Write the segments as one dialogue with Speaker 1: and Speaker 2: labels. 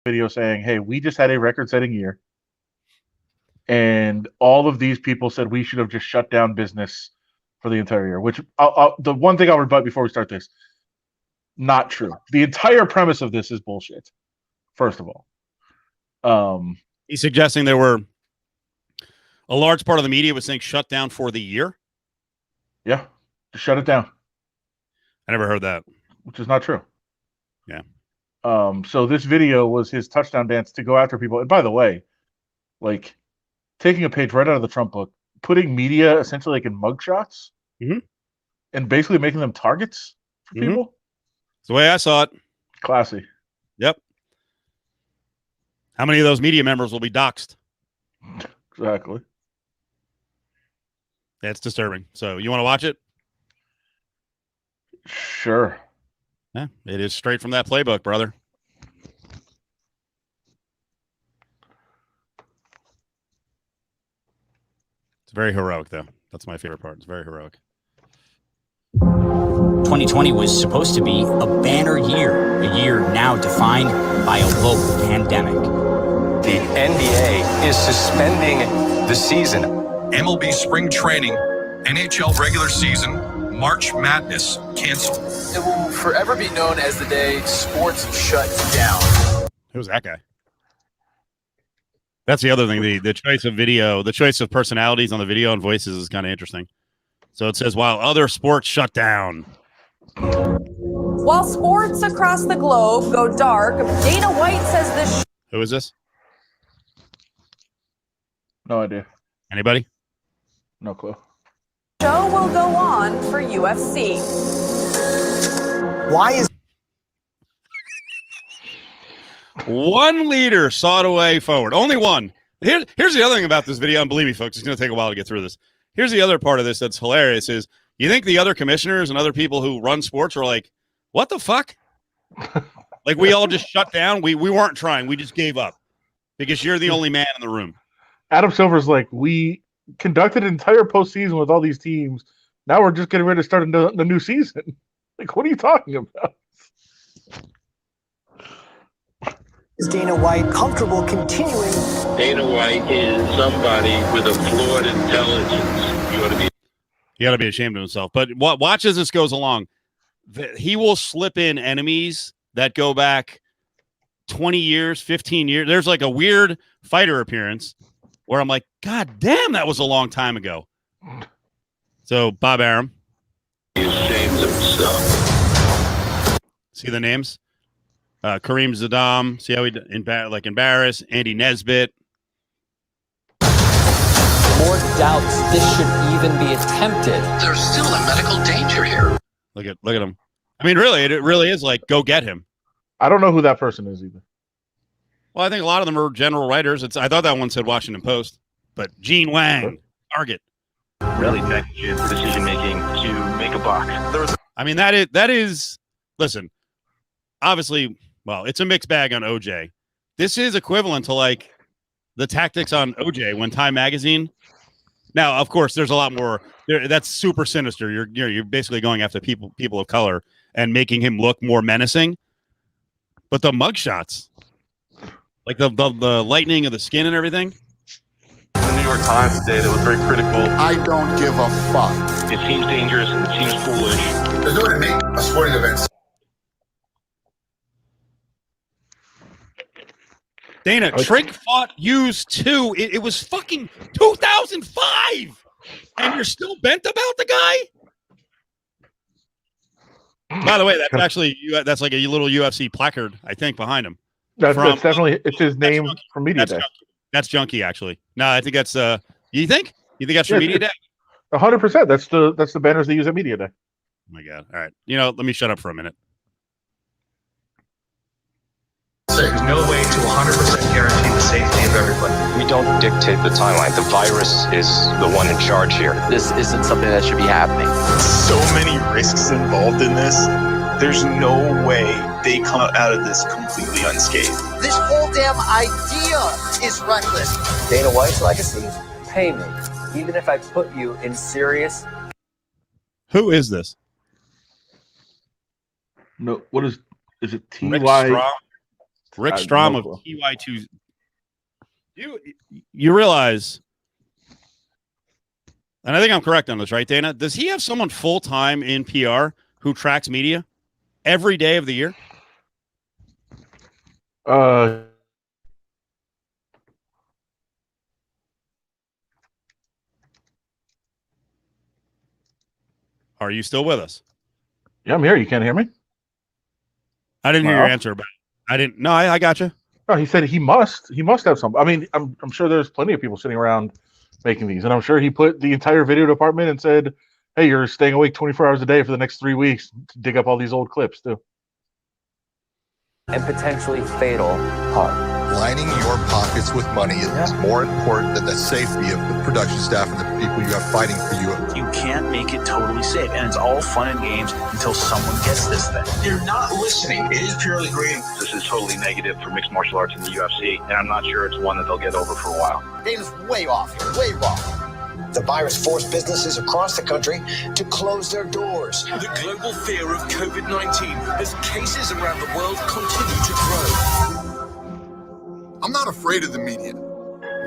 Speaker 1: video saying, "Hey, we just had a record-setting year, and all of these people said we should have just shut down business for the entire year." Which the one thing I'll rebut before we start this, not true. The entire premise of this is bullshit. First of all,
Speaker 2: he's suggesting there were a large part of the media was saying shut down for the year.
Speaker 1: Yeah, just shut it down.
Speaker 2: I never heard that,
Speaker 1: which is not true.
Speaker 2: Yeah.
Speaker 1: So this video was his touchdown dance to go after people. And by the way, like taking a page right out of the Trump book, putting media essentially like in mugshots, and basically making them targets for people.
Speaker 2: It's the way I saw it.
Speaker 1: Classy.
Speaker 2: Yep. How many of those media members will be doxxed?
Speaker 1: Exactly.
Speaker 2: That's disturbing. So you want to watch it?
Speaker 1: Sure.
Speaker 2: Yeah, it is straight from that playbook, brother. It's very heroic, though. That's my favorite part. It's very heroic.
Speaker 3: 2020 was supposed to be a banner year, a year now defined by a global pandemic.
Speaker 4: The NBA is suspending the season.
Speaker 5: MLB spring training, NHL regular season, March Madness canceled.
Speaker 6: It will forever be known as the day sports shut down.
Speaker 2: Who's that guy? That's the other thing. The choice of video, the choice of personalities on the video and voices is kind of interesting. So it says, while other sports shut down.
Speaker 7: While sports across the globe go dark, Dana White says this.
Speaker 2: Who is this?
Speaker 1: No idea.
Speaker 2: Anybody?
Speaker 1: No clue.
Speaker 7: Show will go on for UFC.
Speaker 4: Why is
Speaker 2: one leader sought a way forward? Only one. Here's the other thing about this video, and believe me, folks, it's going to take a while to get through this. Here's the other part of this that's hilarious is you think the other commissioners and other people who run sports are like, what the fuck? Like we all just shut down. We weren't trying. We just gave up because you're the only man in the room.
Speaker 1: Adam Silver's like, we conducted an entire postseason with all these teams. Now we're just getting ready to start the new season. Like, what are you talking about?
Speaker 4: Is Dana White comfortable continuing?
Speaker 8: Dana White is somebody with a flawed intelligence.
Speaker 2: You ought to be ashamed of himself. But watch as this goes along. He will slip in enemies that go back 20 years, 15 years. There's like a weird fighter appearance where I'm like, God damn, that was a long time ago. So, Bob Arum.
Speaker 8: He's ashamed of himself.
Speaker 2: See the names? Kareem Zadam. See how he embarrassed. Andy Nesbitt.
Speaker 6: More doubts this should even be attempted.
Speaker 8: There's still a medical danger here.
Speaker 2: Look at him. I mean, really, it really is like, go get him.
Speaker 1: I don't know who that person is either.
Speaker 2: Well, I think a lot of them are general writers. I thought that one said Washington Post, but Gene Wang, Target.
Speaker 8: Really negligent decision making to make a buck.
Speaker 2: I mean, that is. Listen, obviously, well, it's a mixed bag on OJ. This is equivalent to like the tactics on OJ when Time Magazine. Now, of course, there's a lot more. That's super sinister. You're basically going after people of color and making him look more menacing. But the mugshots, like the lightening of the skin and everything.
Speaker 9: The New York Times today that was very critical.
Speaker 10: I don't give a fuck.
Speaker 8: It seems dangerous and it seems foolish.
Speaker 10: There's no way to make a sporting event.
Speaker 2: Dana, Trink fought Hughes too. It was fucking 2005, and you're still bent about the guy. By the way, that's like a little UFC placard, I think, behind him.
Speaker 1: That's definitely it's his name from Media Day.
Speaker 2: That's Junkie, actually. No, I think that's you think that's from Media Day?
Speaker 1: 100%. That's the banners they use at Media Day.
Speaker 2: Oh my God! All right, let me shut up for a minute.
Speaker 11: There's no way to 100% guarantee the safety of everybody.
Speaker 4: We don't dictate the timeline. The virus is the one in charge here.
Speaker 6: This isn't something that should be happening.
Speaker 9: So many risks involved in this. There's no way they come out of this completely unscathed.
Speaker 12: This whole damn idea is reckless.
Speaker 6: Dana White's legacy, pay me, even if I put you in serious.
Speaker 2: Who is this?
Speaker 1: No, what is it? T.Y.
Speaker 2: Rick Strom of TY2. You realize, and I think I'm correct on this, right, Dana? Does he have someone full-time in PR who tracks media every day of the year? Are you still with us?
Speaker 1: Yeah, I'm here. You can't hear me?
Speaker 2: I didn't hear your answer, but I didn't. No, I got you.
Speaker 1: No, he said he must have some. I mean, I'm sure there's plenty of people sitting around making these, and I'm sure he put the entire video department and said, "Hey, you're staying awake 24 hours a day for the next 3 weeks to dig up all these old clips too."
Speaker 6: And potentially fatal harm.
Speaker 10: Lining your pockets with money is more important than the safety of the production staff and the people you have fighting for you.
Speaker 13: You can't make it totally safe, and it's all fun and games until someone gets this thing.
Speaker 11: You're not listening. It is purely green. This is totally negative for mixed martial arts in the UFC, and I'm not sure it's one that they'll get over for a while.
Speaker 12: Dana's way off here, way wrong. The virus forced businesses across the country to close their doors.
Speaker 14: The global fear of COVID-19 as cases around the world continue to grow.
Speaker 10: I'm not afraid of the media.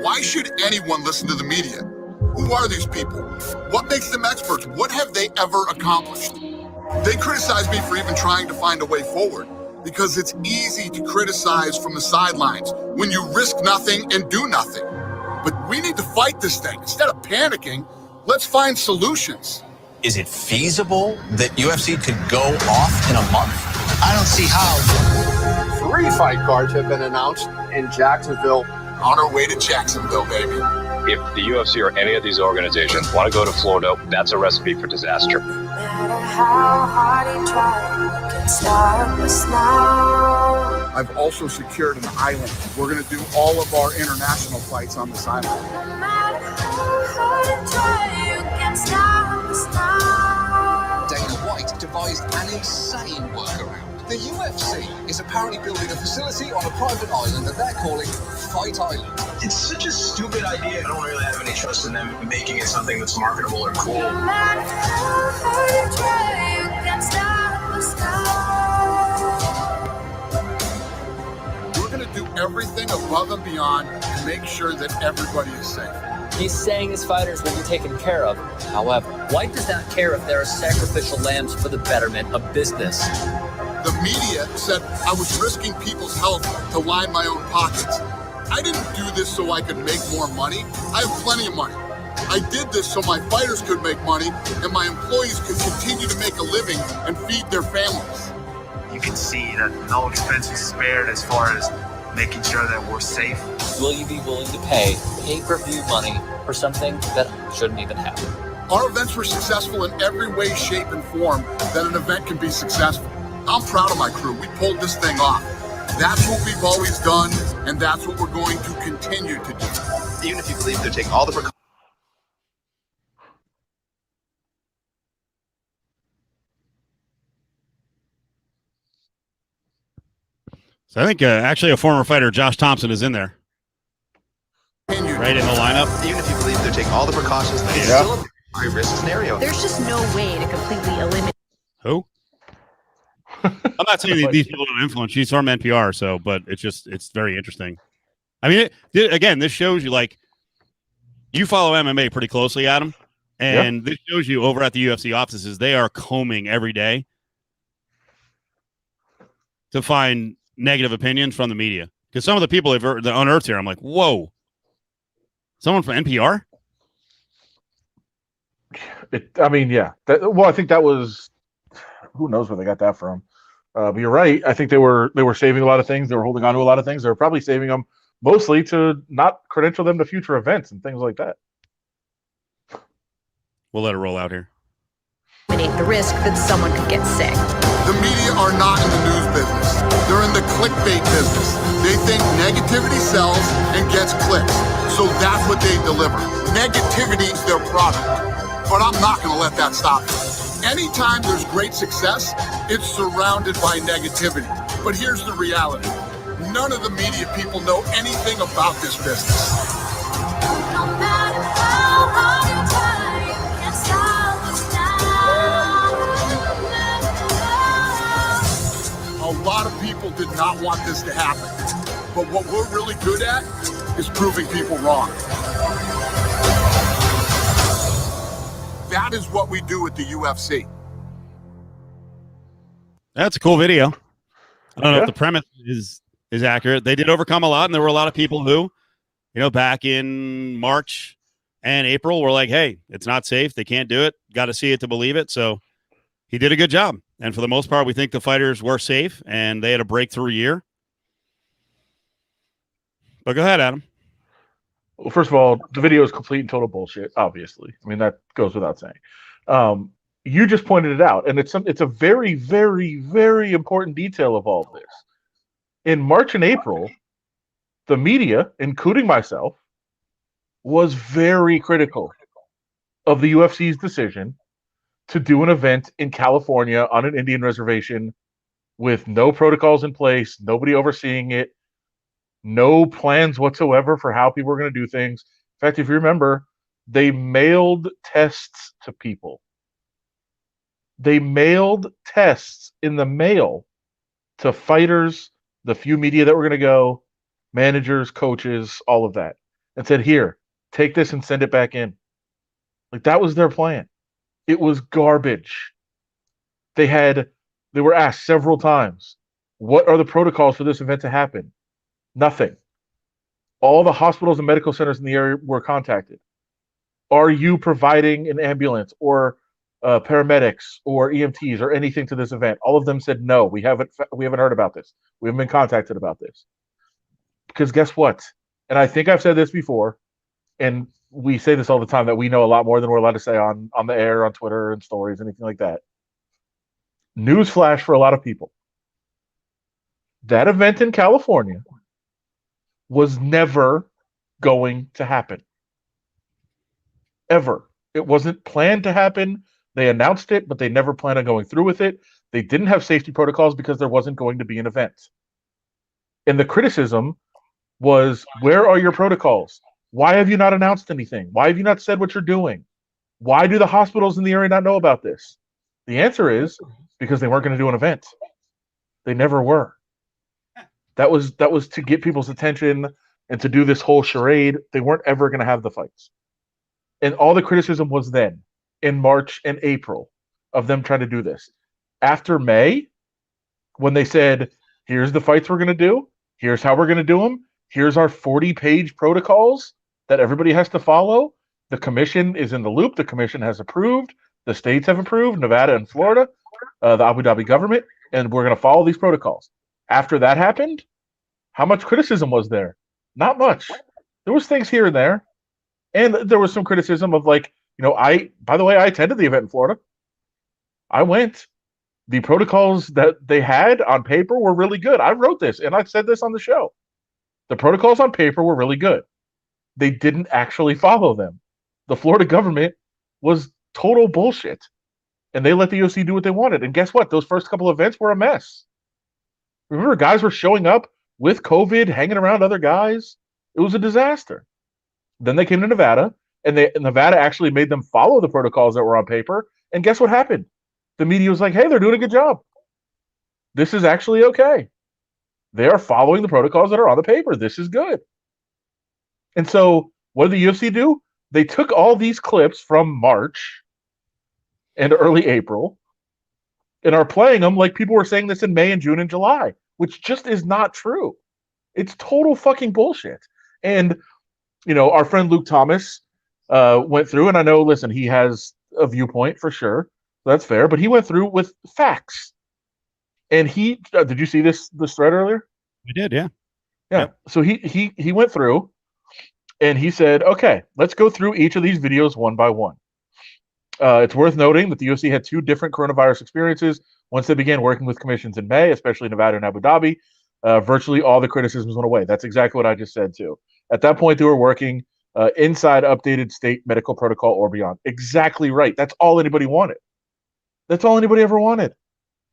Speaker 10: Why should anyone listen to the media? Who are these people? What makes them experts? What have they ever accomplished? They criticize me for even trying to find a way forward because it's easy to criticize from the sidelines when you risk nothing and do nothing. But we need to fight this thing. Instead of panicking, let's find solutions.
Speaker 15: Is it feasible that UFC could go off in a month?
Speaker 12: I don't see how.
Speaker 16: 3 fight cards have been announced in Jacksonville.
Speaker 10: On our way to Jacksonville, baby.
Speaker 4: If the UFC or any of these organizations want to go to Florida, that's a recipe for disaster.
Speaker 17: No matter how hard he tried, you can stop us now.
Speaker 10: I've also secured an island. We're going to do all of our international fights on this island.
Speaker 17: No matter how hard you try, you can stop us now.
Speaker 18: Dana White devised an insane workaround. The UFC is apparently building a facility on a private island that they're calling Fight Island.
Speaker 11: It's such a stupid idea. I don't really have any trust in them making it something that's marketable or cool.
Speaker 17: No matter how hard you try, you can stop us now.
Speaker 10: We're going to do everything above and beyond to make sure that everybody is safe.
Speaker 6: He's saying his fighters will be taken care of. However, White does not care if there are sacrificial lambs for the betterment of business.
Speaker 10: The media said I was risking people's health to line my own pockets. I didn't do this so I could make more money. I have plenty of money. I did this so my fighters could make money and my employees could continue to make a living and feed their families.
Speaker 19: You can see that no expense is spared as far as making sure that we're safe.
Speaker 6: Will you be willing to pay pay-per-view money for something that shouldn't even happen?
Speaker 10: Our events were successful in every way, shape, and form that an event can be successful. I'm proud of my crew. We pulled this thing off. That's what we've always done, and that's what we're going to continue to do.
Speaker 18: Even if you believe they're taking all the precautions.
Speaker 2: So I think actually a former fighter, Josh Thompson, is in there. Right in the lineup.
Speaker 18: Even if you believe they're taking all the precautions, it's still a high-risk scenario.
Speaker 20: There's just no way to completely eliminate.
Speaker 2: Who? I'm not saying these people don't influence. She's from NPR, so, but it's very interesting. I mean, again, this shows you, like, you follow MMA pretty closely, Adam, and this shows you over at the UFC offices, they are combing every day to find negative opinions from the media. Because some of the people that unearthed here, I'm like, whoa, someone from NPR?
Speaker 1: I mean, yeah. I think that was, who knows where they got that from. But you're right. I think they were saving a lot of things. They were holding on to a lot of things. They were probably saving them mostly to not credential them to future events and things like that.
Speaker 2: We'll let it roll out here.
Speaker 20: The risk that someone could get sick.
Speaker 10: The media are not in the news business. They're in the clickbait business. They think negativity sells and gets clicks. So that's what they deliver. Negativity is their product. But I'm not going to let that stop them. Anytime there's great success, it's surrounded by negativity. But here's the reality. None of the media people know anything about this business.
Speaker 17: No matter how hard you try, you can't stop us now.
Speaker 10: A lot of people people did not want this to happen. But what we're really good at is proving people wrong. That is what we do at the UFC.
Speaker 2: That's a cool video. I don't know if the premise is accurate. They did overcome a lot, and there were a lot of people who, back in March and April were like, hey, it's not safe. They can't do it. Got to see it to believe it. So he did a good job. And for the most part, we think the fighters were safe, and they had a breakthrough year. But go ahead, Adam.
Speaker 1: Well, first of all, the video is complete and total bullshit, obviously. I mean, that goes without saying. You just pointed it out, and it's a very, very, very important detail of all of this. In March and April, the media, including myself, was very critical of the UFC's decision to do an event in California on an Indian reservation with no protocols in place, nobody overseeing it, no plans whatsoever for how people were going to do things. In fact, if you remember, they mailed tests to people. They mailed tests in the mail to fighters, the few media that were going to go, managers, coaches, all of that, and said, here, take this and send it back in. Like, that was their plan. It was garbage. They were asked several times, what are the protocols for this event to happen? Nothing. All the hospitals and medical centers in the area were contacted. Are you providing an ambulance or paramedics or EMTs or anything to this event? All of them said no. We haven't heard about this. We haven't been contacted about this. Because guess what? And I think I've said this before, and we say this all the time, that we know a lot more than we're allowed to say on the air, on Twitter and stories, anything like that. Newsflash for a lot of people. That event in California was never going to happen. Ever. It wasn't planned to happen. They announced it, but they never planned on going through with it. They didn't have safety protocols because there wasn't going to be an event. And the criticism was, where are your protocols? Why have you not announced anything? Why have you not said what you're doing? Why do the hospitals in the area not know about this? The answer is because they weren't going to do an event. They never were. That was to get people's attention and to do this whole charade. They weren't ever going to have the fights. And all the criticism was then, in March and April, of them trying to do this. After May, when they said, here's the fights we're going to do, here's how we're going to do them, here's our 40-page protocols that everybody has to follow, the commission is in the loop, the commission has approved, the states have approved, Nevada and Florida, the Abu Dhabi government, and we're going to follow these protocols. After that happened, how much criticism was there? Not much. There was things here and there. And there was some criticism of, like, by the way, I attended the event in Florida. I went. The protocols that they had on paper were really good. I wrote this, and I said this on the show. The protocols on paper were really good. They didn't actually follow them. The Florida government was total bullshit. And they let the UFC do what they wanted. And guess what? Those first couple events were a mess. Remember, guys were showing up with COVID, hanging around other guys. It was a disaster. Then they came to Nevada, and Nevada actually made them follow the protocols that were on paper. And guess what happened? The media was like, hey, they're doing a good job. This is actually okay. They are following the protocols that are on the paper. This is good. And so what did the UFC do? They took all these clips from March and early April and are playing them like people were saying this in May and June and July, which just is not true. It's total fucking bullshit. And, our friend Luke Thomas went through, and I know, listen, he has a viewpoint for sure. That's fair. But he went through with facts. And he did you see this thread earlier?
Speaker 2: I did, yeah.
Speaker 1: Yeah. Yep. So he went through and he said, okay, let's go through each of these videos one by one. It's worth noting that the UFC had two different coronavirus experiences. Once they began working with commissions in May, especially Nevada and Abu Dhabi, virtually all the criticisms went away. That's exactly what I just said, too. At that point, they were working inside updated state medical protocol or beyond. Exactly right. That's all anybody wanted. That's all anybody ever wanted.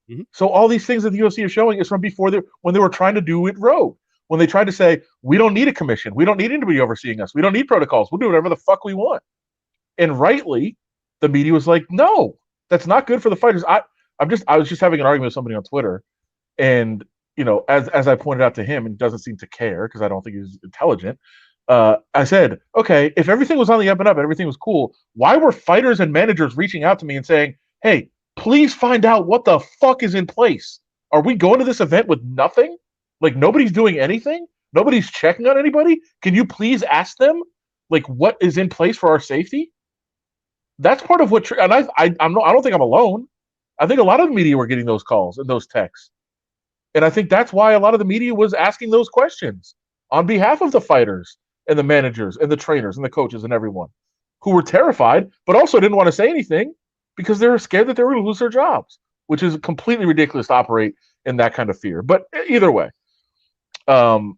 Speaker 1: Mm-hmm. So all these things that the UFC is showing is from before when they were trying to do it rogue. When they tried to say, we don't need a commission. We don't need anybody overseeing us. We don't need protocols. We'll do whatever the fuck we want. And rightly, the media was like, no, that's not good for the fighters. I was just having an argument with somebody on Twitter. And, as I pointed out to him, and doesn't seem to care because I don't think he's intelligent. I said, okay, if everything was on the up and up, everything was cool, why were fighters and managers reaching out to me and saying, hey, please find out what the fuck is in place? Are we going to this event with nothing? Like, nobody's doing anything? Nobody's checking on anybody? Can you please ask them, like, what is in place for our safety? That's part of what, and I don't think I'm alone. I think a lot of the media were getting those calls and those texts. And I think that's why a lot of the media was asking those questions on behalf of the fighters and the managers and the trainers and the coaches and everyone who were terrified, but also didn't want to say anything because they were scared that they were going to lose their jobs, which is completely ridiculous to operate in that kind of fear. But either way, the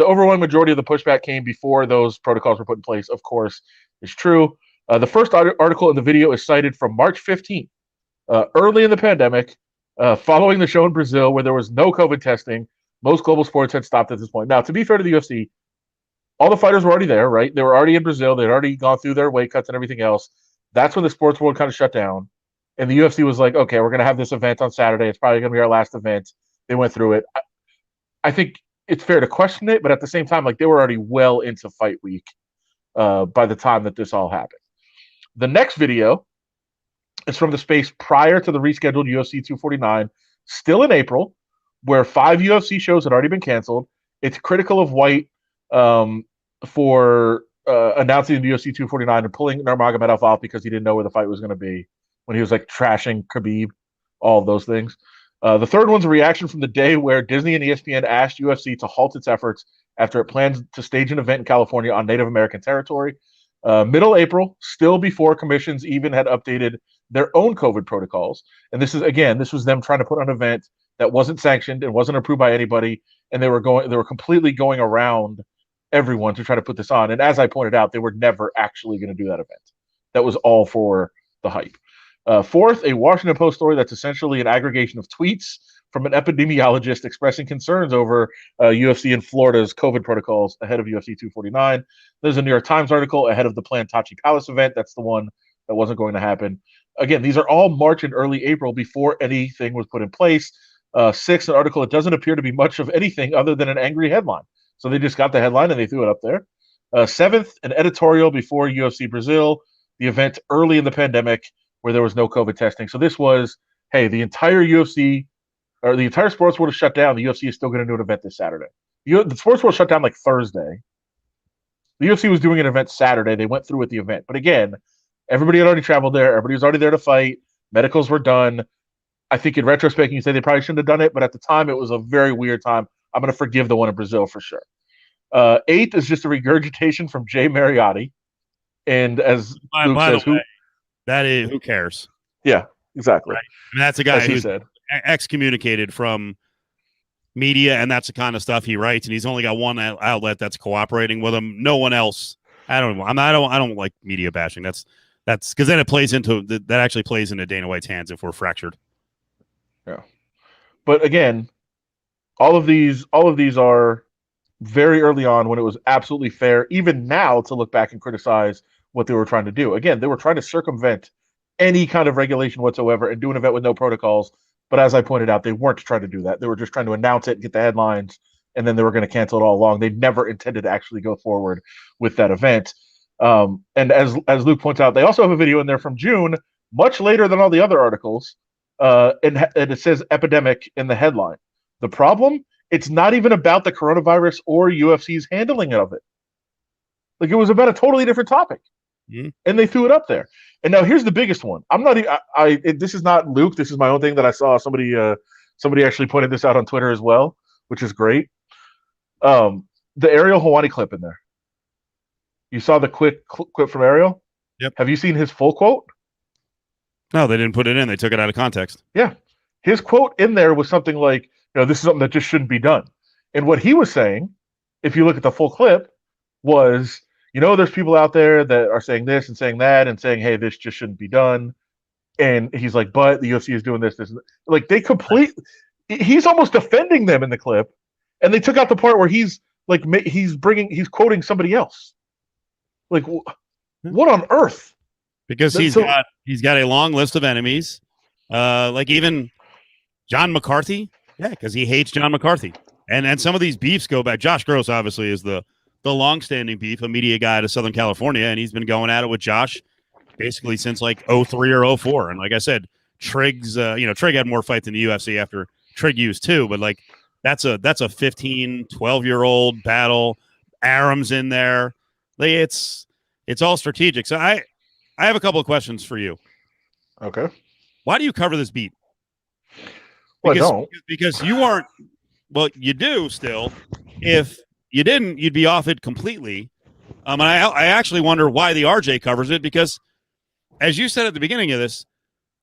Speaker 1: overwhelming majority of the pushback came before those protocols were put in place, of course, is true. The first article in the video is cited from March 15th, early in the pandemic, following the show in Brazil where there was no COVID testing. Most global sports had stopped at this point. Now, to be fair to the UFC, all the fighters were already there, right? They were already in Brazil. They'd already gone through their weight cuts and everything else. That's when the sports world kind of shut down. And the UFC was like, okay, we're going to have this event on Saturday. It's probably going to be our last event. They went through it. I think it's fair to question it, but at the same time, like, they were already well into fight week by the time that this all happened. The next video is from the space prior to the rescheduled UFC 249, still in April, where 5 UFC shows had already been canceled. It's critical of White for announcing the UFC 249 and pulling Nurmagomedov off because he didn't know where the fight was going to be when he was like trashing Khabib, all of those things. The third one's a reaction from the day where Disney and ESPN asked UFC to halt its efforts after it planned to stage an event in California on Native American territory. Middle April, still before commissions even had updated their own COVID protocols. And this was them trying to put on an event that wasn't sanctioned and wasn't approved by anybody. And they were completely going around everyone to try to put this on. And as I pointed out, they were never actually going to do that event. That was all for the hype. Fourth, a Washington Post story that's essentially an aggregation of tweets from an epidemiologist expressing concerns over UFC in Florida's COVID protocols ahead of UFC 249. There's a New York Times article ahead of the planned Tachi Palace event. That's the one that wasn't going to happen. Again, these are all March and early April before anything was put in place. Sixth, an article, it doesn't appear to be much of anything other than an angry headline. So they just got the headline and they threw it up there. Seventh, an editorial before UFC Brazil, the event early in the pandemic where there was no COVID testing. So this was, hey, the entire UFC or the entire sports world is shut down. The UFC is still going to do an event this Saturday. The sports world shut down like Thursday. The UFC was doing an event Saturday. They went through with the event. But again, everybody had already traveled there. Everybody was already there to fight. Medicals were done. I think in retrospect, you say they probably shouldn't have done it, but at the time, it was a very weird time. I'm going to forgive the one in Brazil for sure. Eighth is just a regurgitation from Jay Mariotti. And as Luke says,
Speaker 2: who cares?
Speaker 1: Yeah, exactly.
Speaker 2: Right? I mean, that's a guy
Speaker 1: who
Speaker 2: said excommunicated from media, and that's the kind of stuff he writes. And he's only got one outlet that's cooperating with him. No one else. I don't like media bashing. That's because then it plays into that actually plays into Dana White's hands if we're fractured.
Speaker 1: Yeah, but again, all of these are very early on when it was absolutely fair. Even now, to look back and criticize what they were trying to do. Again, they were trying to circumvent any kind of regulation whatsoever and do an event with no protocols. But as I pointed out, they weren't trying to do that. They were just trying to announce it, get the headlines, and then they were going to cancel it all along. They never intended to actually go forward with that event. And as Luke points out, they also have a video in there from June, much later than all the other articles, and it says epidemic in the headline. The problem? It's not even about the coronavirus or UFC's handling of it. Like, it was about a totally different topic.
Speaker 2: Mm-hmm.
Speaker 1: And they threw it up there. And now here's the biggest one. I'm not. This is not Luke. This is my own thing that I saw. Somebody actually pointed this out on Twitter as well, which is great. The Ariel Helwani clip in there. You saw the quick clip from Ariel?
Speaker 2: Yep.
Speaker 1: Have you seen his full quote?
Speaker 2: No, they didn't put it in. They took it out of context.
Speaker 1: Yeah. His quote in there was something like, this is something that just shouldn't be done. And what he was saying, if you look at the full clip, was, there's people out there that are saying this and saying that and saying, hey, this just shouldn't be done. And he's like, but the UFC is doing this. Like, he's almost defending them in the clip. And they took out the part where he's like, he's quoting somebody else. Like, what on earth?
Speaker 2: Because he's got a long list of enemies. Like even John McCarthy, Yeah, because he hates John McCarthy. And some of these beefs go back. Josh Gross obviously is the long-standing beef, a media guy to Southern California, and he's been going at it with Josh basically since like 03 or 04. And like I said, Triggs, Trigg had more fights in the UFC after Trigg used too, but like that's a 15, 12-year-old battle. Aram's in there. Like, it's all strategic. So I have a couple of questions for you.
Speaker 1: Okay.
Speaker 2: Why do you cover this beat?
Speaker 1: Well, I don't.
Speaker 2: Because you aren't. Well, you do still. If you didn't, you'd be off it completely. And I actually wonder why the RJ covers it, because, as you said at the beginning of this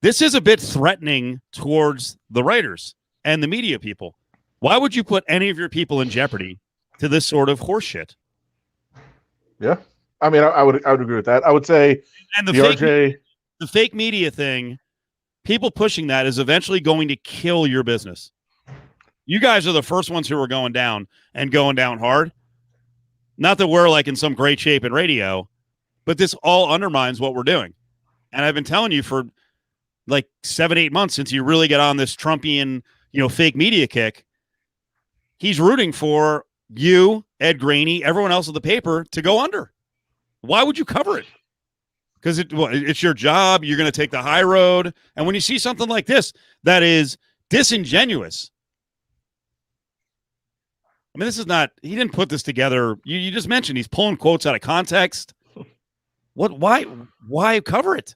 Speaker 2: is a bit threatening towards the writers and the media people. Why would you put any of your people in jeopardy to this sort of horseshit?
Speaker 1: Yeah, I mean, I would agree with that. I would say,
Speaker 2: and
Speaker 1: the
Speaker 2: fake media thing, people pushing that is eventually going to kill your business. You guys are the first ones who are going down and going down hard. Not that we're like in some great shape in radio, but this all undermines what we're doing. And I've been telling you for like 7-8 months since you really get on this Trumpian, fake media kick. He's rooting for you, Ed Graney, everyone else at the paper to go under. Why would you cover it? Because it's your job. You're going to take the high road. And when you see something like this that is disingenuous, I mean, this is not, he didn't put this together. You just mentioned he's pulling quotes out of context. Why cover it?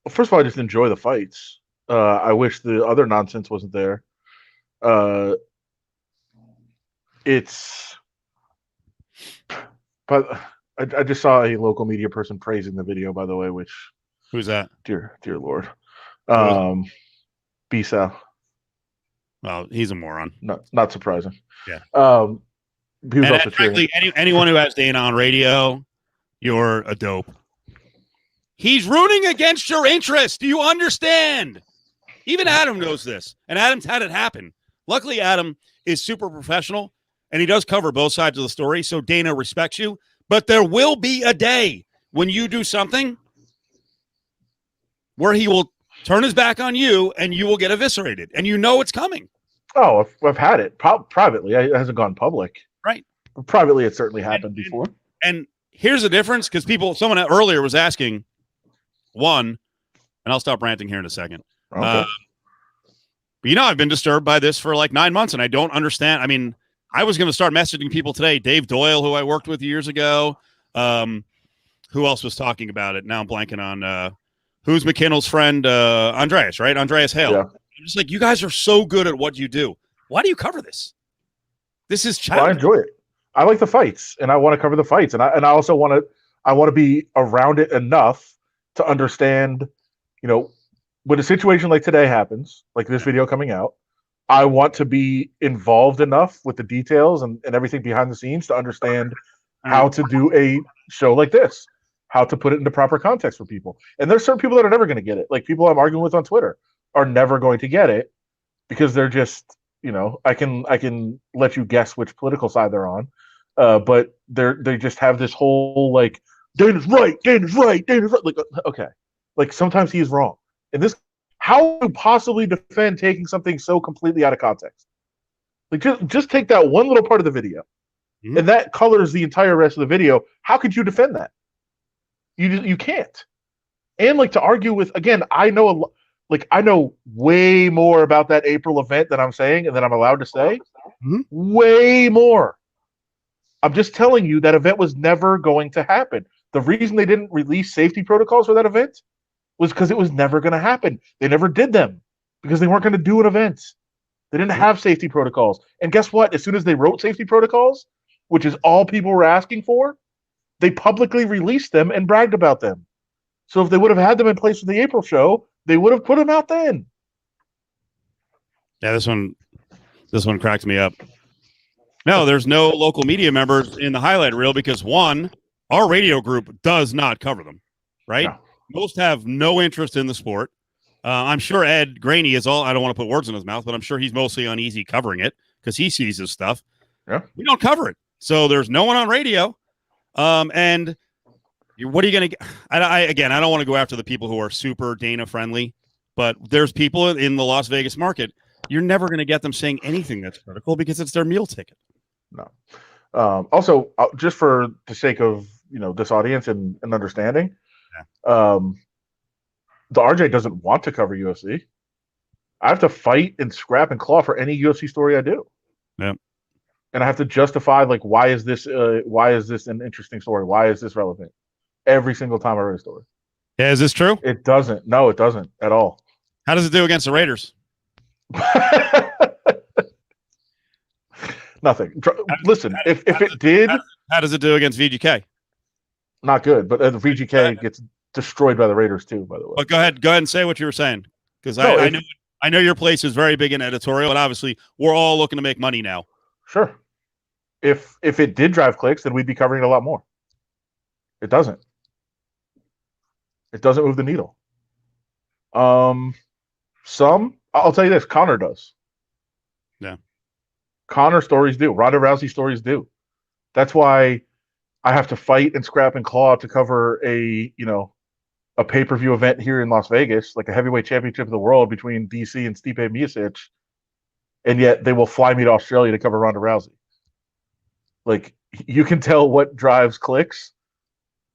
Speaker 1: First of all, I just enjoy the fights. I wish the other nonsense wasn't there. But I just saw a local media person praising the video, by the way,
Speaker 2: who's that?
Speaker 1: Dear Lord. B-Sal.
Speaker 2: Well, he's a moron.
Speaker 1: Not surprising.
Speaker 2: Yeah.
Speaker 1: He was also
Speaker 2: frankly, anyone who has Dana on radio, you're a dope. He's rooting against your interest. Do you understand? Even Adam knows this, and Adam's had it happen. Luckily, Adam is super professional, and he does cover both sides of the story, so Dana respects you. But there will be a day when you do something where he will turn his back on you, and you will get eviscerated, and you know it's coming.
Speaker 1: Oh, I've had it privately. It hasn't gone public.
Speaker 2: Right.
Speaker 1: Privately, it certainly happened before.
Speaker 2: And here's the difference, because someone earlier was asking, and I'll stop ranting here in a second.
Speaker 1: Okay.
Speaker 2: But I've been disturbed by this for like 9 months, and I don't understand. I mean, I was going to start messaging people today. Dave Doyle, who I worked with years ago. Who else was talking about it? Now I'm blanking on who's McKinnell's friend, Andreas, right? Andreas Hale.
Speaker 1: Yeah.
Speaker 2: I'm just like, you guys are so good at what you do. Why do you cover this? This is childish.
Speaker 1: Well, I enjoy it. I like the fights, and I want to cover the fights, and I also want to be around it enough to understand, when a situation like today happens, like this video coming out, I want to be involved enough with the details and everything behind the scenes to understand how to do a show like this, how to put it into proper context for people. And there's certain people that are never going to get it. Like people I'm arguing with on Twitter are never going to get it because they're just, I can let you guess which political side they're on. But they just have this whole like, Dana's right. Like, okay. Like sometimes he is wrong. And this, how do you possibly defend taking something so completely out of context? Like just take that one little part of the video, and that colors the entire rest of the video. How could you defend that? You can't. And like to argue with, again, I know way more about that April event than I'm saying and that I'm allowed to say. Way more. I'm just telling you that event was never going to happen. The reason they didn't release safety protocols for that event was because it was never going to happen. They never did them because they weren't going to do an event. They didn't have safety protocols. And guess what? As soon as they wrote safety protocols, which is all people were asking for, they publicly released them and bragged about them. So if they would have had them in place for the April show, they would have put them out then.
Speaker 2: Yeah, this one cracked me up. No, there's no local media members in the highlight reel because our radio group does not cover them, right? No. Most have no interest in the sport. I'm sure Ed Graney is all, I don't want to put words in his mouth, but I'm sure he's mostly uneasy covering it because he sees his stuff.
Speaker 1: Yeah.
Speaker 2: We don't cover it. So there's no one on radio. And What are you going to get? Again, I don't want to go after the people who are super Dana friendly, but there's people in the Las Vegas market. You're never going to get them saying anything that's critical because it's their meal ticket.
Speaker 1: No. Also, just for the sake of this audience and understanding, the RJ doesn't want to cover UFC. I have to fight and scrap and claw for any UFC story I do.
Speaker 2: Yeah.
Speaker 1: And I have to justify why is this an interesting story? Why is this relevant? Every single time I write a story.
Speaker 2: Yeah, is this true?
Speaker 1: It doesn't. No, it doesn't at all.
Speaker 2: How does it do against the Raiders?
Speaker 1: Nothing. Listen, if it did,
Speaker 2: how does it do against VGK?
Speaker 1: Not good. But the VGK gets destroyed by the Raiders too. By the way.
Speaker 2: But go ahead and say what you were saying, because I know your place is very big in editorial, and obviously we're all looking to make money now.
Speaker 1: Sure. If it did drive clicks, then we'd be covering it a lot more. It doesn't. It doesn't move the needle. I'll tell you this, Connor does.
Speaker 2: Yeah.
Speaker 1: Connor stories do. Ronda Rousey stories do. That's why I have to fight and scrap and claw to cover a pay-per-view event here in Las Vegas, like a heavyweight championship of the world between DC and Stipe Miocic, and yet they will fly me to Australia to cover Ronda Rousey. Like, you can tell what drives clicks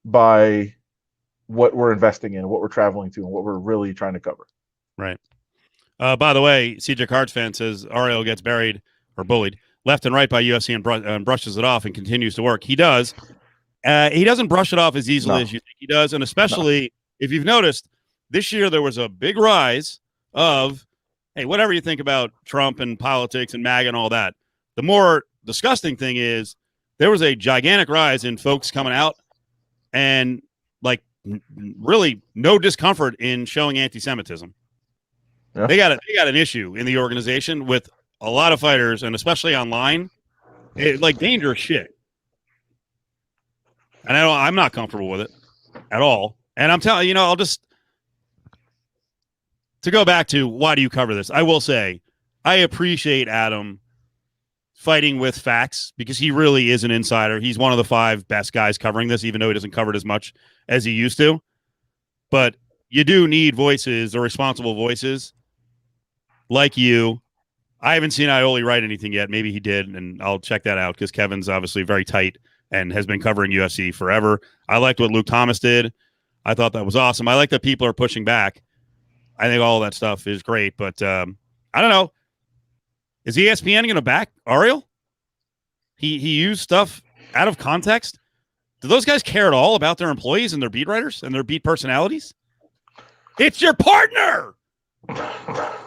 Speaker 1: by what we're investing in, what we're traveling to, and what we're really trying to cover.
Speaker 2: Right. By the way, CJ Cards fan says Ariel gets buried or bullied left and right by UFC and brushes it off and continues to work. He does. He doesn't brush it off as easily as you think he does, and especially if you've noticed, this year there was a big rise of, hey, whatever you think about Trump and politics and MAGA and all that, the more disgusting thing is there was a gigantic rise in folks coming out and really no discomfort in showing anti-Semitism. Yeah. They got an issue in the organization with a lot of fighters, and especially online, dangerous shit. And I'm not comfortable with it at all. And I'm telling I'll just to go back to why do you cover this? I will say I appreciate Adam fighting with facts because he really is an insider. He's one of the 5 best guys covering this, even though he doesn't cover it as much as he used to. But you do need voices or responsible voices like you. I haven't seen Ioli write anything yet. Maybe he did, and I'll check that out because Kevin's obviously very tight and has been covering UFC forever. I liked what Luke Thomas did. I thought that was awesome. I like that people are pushing back. I think all of that stuff is great, but I don't know. Is ESPN going to back Ariel? He used stuff out of context. Do those guys care at all about their employees and their beat writers and their beat personalities? It's your partner.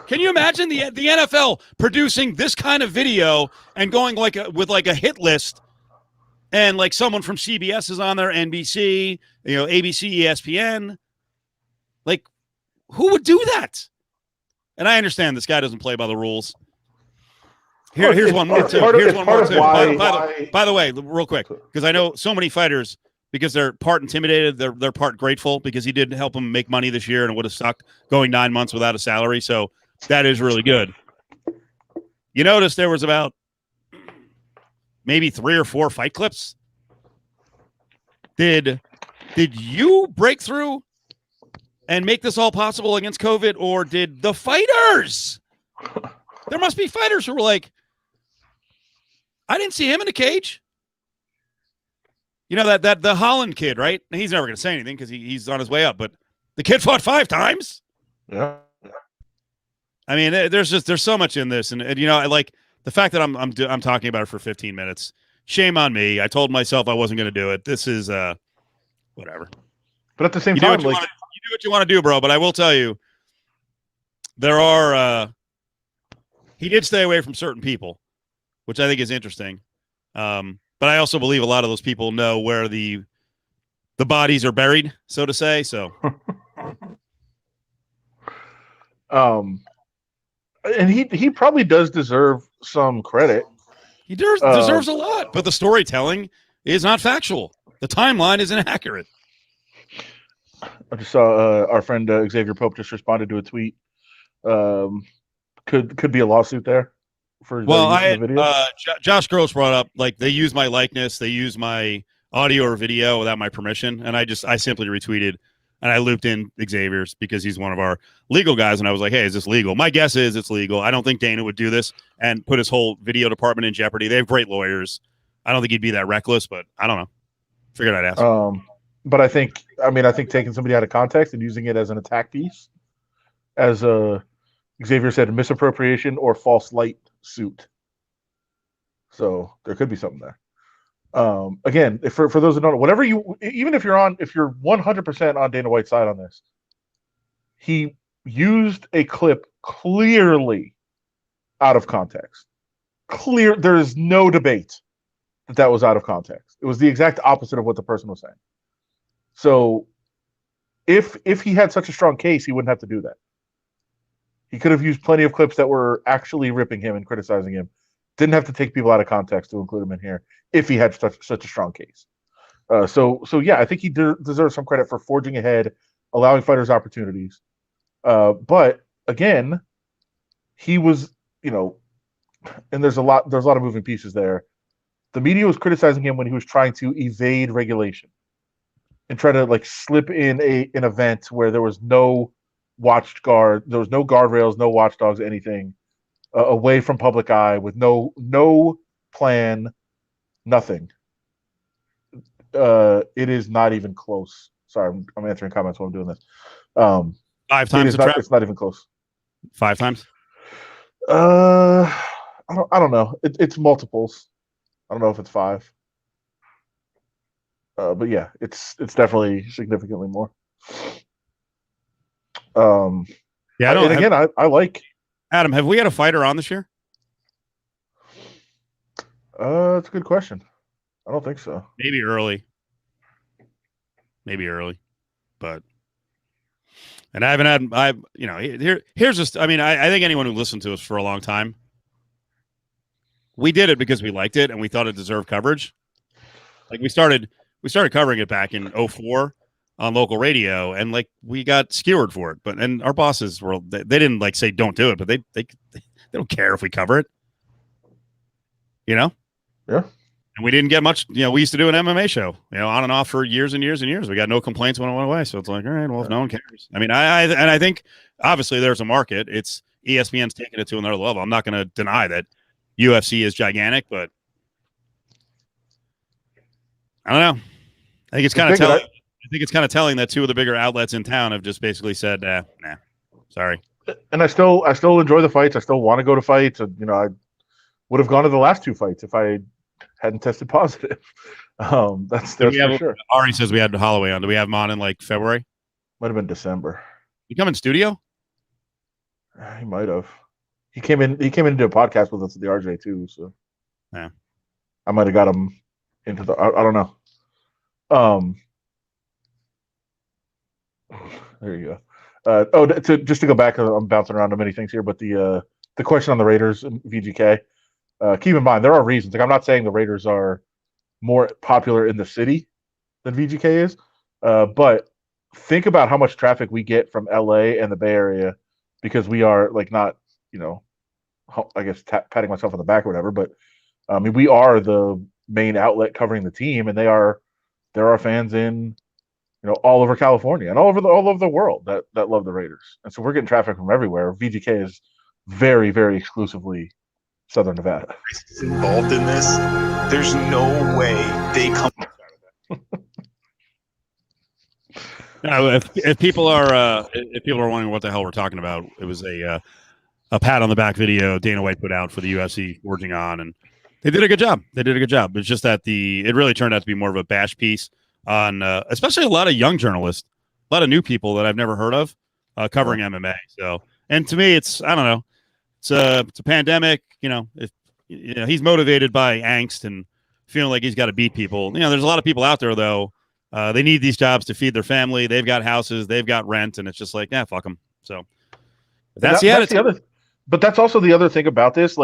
Speaker 2: Can you imagine the NFL producing this kind of video and going with a hit list, and someone from CBS is on there, NBC, ABC, ESPN? Who would do that? And I understand this guy doesn't play by the rules. Here's one more too. Here's one more too. By the way, real quick, because I know so many fighters, because they're part intimidated, they're part grateful because he did help them make money this year, and it would have sucked going 9 months without a salary. So that is really good. You notice there was about maybe 3 or 4 fight clips. Did you break through and make this all possible against COVID, or did the fighters? There must be fighters who were like, I didn't see him in the cage. That the Holland kid, right? He's never going to say anything because he's on his way up, but the kid fought 5 times.
Speaker 1: Yeah.
Speaker 2: I mean, there's so much in this, and I like the fact that I'm talking about it for 15 minutes. Shame on me. I told myself I wasn't going to do it. This is whatever.
Speaker 1: But at the same time,
Speaker 2: you do what you want to do, bro. But I will tell you, there are. He did stay away from certain people, which I think is interesting. But I also believe a lot of those people know where the bodies are buried, so to say. So,
Speaker 1: and he probably does deserve some credit.
Speaker 2: He deserves a lot, but the storytelling is not factual. The timeline is inaccurate.
Speaker 1: I just saw our friend Xavier Pope just responded to a tweet. Could be a lawsuit there for the video.
Speaker 2: Josh Gross brought up they use my likeness, they use my audio or video without my permission, and I simply retweeted and I looped in Xavier's because he's one of our legal guys, and I was like, hey, is this legal? My guess is it's legal. I don't think Dana would do this and put his whole video department in jeopardy. They have great lawyers. I don't think he'd be that reckless, but I don't know. Figured I'd ask.
Speaker 1: But I think taking somebody out of context and using it as an attack piece, as Xavier said, misappropriation or false light suit. So there could be something there. Again, for those who don't know, whatever even if you're 100% on Dana White's side on this, he used a clip clearly out of context. There is no debate that was out of context. It was the exact opposite of what the person was saying. So if he had such a strong case, he wouldn't have to do that. He could have used plenty of clips that were actually ripping him and criticizing him. Didn't have to take people out of context to include him in here if he had such a strong case. So yeah, I think he deserves some credit for forging ahead, allowing fighters opportunities. But again, he was, and there's a lot of moving pieces there. The media was criticizing him when he was trying to evade regulation and try to slip in an event where there was no watched guard, there was no guardrails, no watchdogs, anything. Away from public eye with no plan, nothing. It is not even close. Sorry, I'm answering comments while I'm doing this.
Speaker 2: 5 times
Speaker 1: it's not even close.
Speaker 2: 5 times?
Speaker 1: I don't know. It's multiples. I don't know if it's 5. But yeah, it's definitely significantly more. I like.
Speaker 2: Adam, have we had a fighter on this year?
Speaker 1: That's a good question. I don't think so.
Speaker 2: Maybe early, but and I haven't had. Here's just. I mean, I think anyone who listened to us for a long time, we did it because we liked it and we thought it deserved coverage. We started covering it back in 2004 on local radio, and we got skewered for it. And our bosses they didn't say don't do it, but they don't care if we cover it.
Speaker 1: Yeah.
Speaker 2: And we didn't get much. We used to do an MMA show, on and off for years and years and years. We got no complaints when it went away. So it's all right, well, if no one cares. I mean, I think obviously there's a market. It's ESPN's taking it to another level. I'm not going to deny that UFC is gigantic, but I don't know. I think it's kind of telling. I think it's kind of telling that 2 of the bigger outlets in town have just basically said, nah, sorry.
Speaker 1: And I still enjoy the fights. I still want to go to fights. And, I would have gone to the last 2 fights if I hadn't tested positive. That's for sure.
Speaker 2: Ari says we had Holloway on. Do we have him on in February?
Speaker 1: Might have been December.
Speaker 2: You come in studio?
Speaker 1: He might have. He came in to do a podcast with us at the RJ too. So
Speaker 2: yeah,
Speaker 1: I might have got him into the. I don't know. There you go. Just to go back, I'm bouncing around to many things here, but the question on the Raiders and VGK. Keep in mind there are reasons. I'm not saying the Raiders are more popular in the city than VGK is, but think about how much traffic we get from LA and the Bay Area because we are not, I guess patting myself on the back or whatever, but I mean we are the main outlet covering the team, and there are fans in all over California and all over the world that love the Raiders. And so we're getting traffic from everywhere. VGK is very, very exclusively Southern Nevada.
Speaker 9: Involved in this, there's no way they come.
Speaker 2: If people are wondering what the hell we're talking about, it was a pat on the back video Dana White put out for the UFC forging on, and they did a good job. It's just that it really turned out to be more of a bash piece on especially a lot of young journalists, a lot of new people that I've never heard of covering MMA. So, and to me, it's I don't know, it's a pandemic. If he's motivated by angst and feeling like he's got to beat people. There's a lot of people out there though. They need these jobs to feed their family. They've got houses, they've got rent, and it's just fuck them. So that's the attitude.
Speaker 1: But that's also the other thing about this.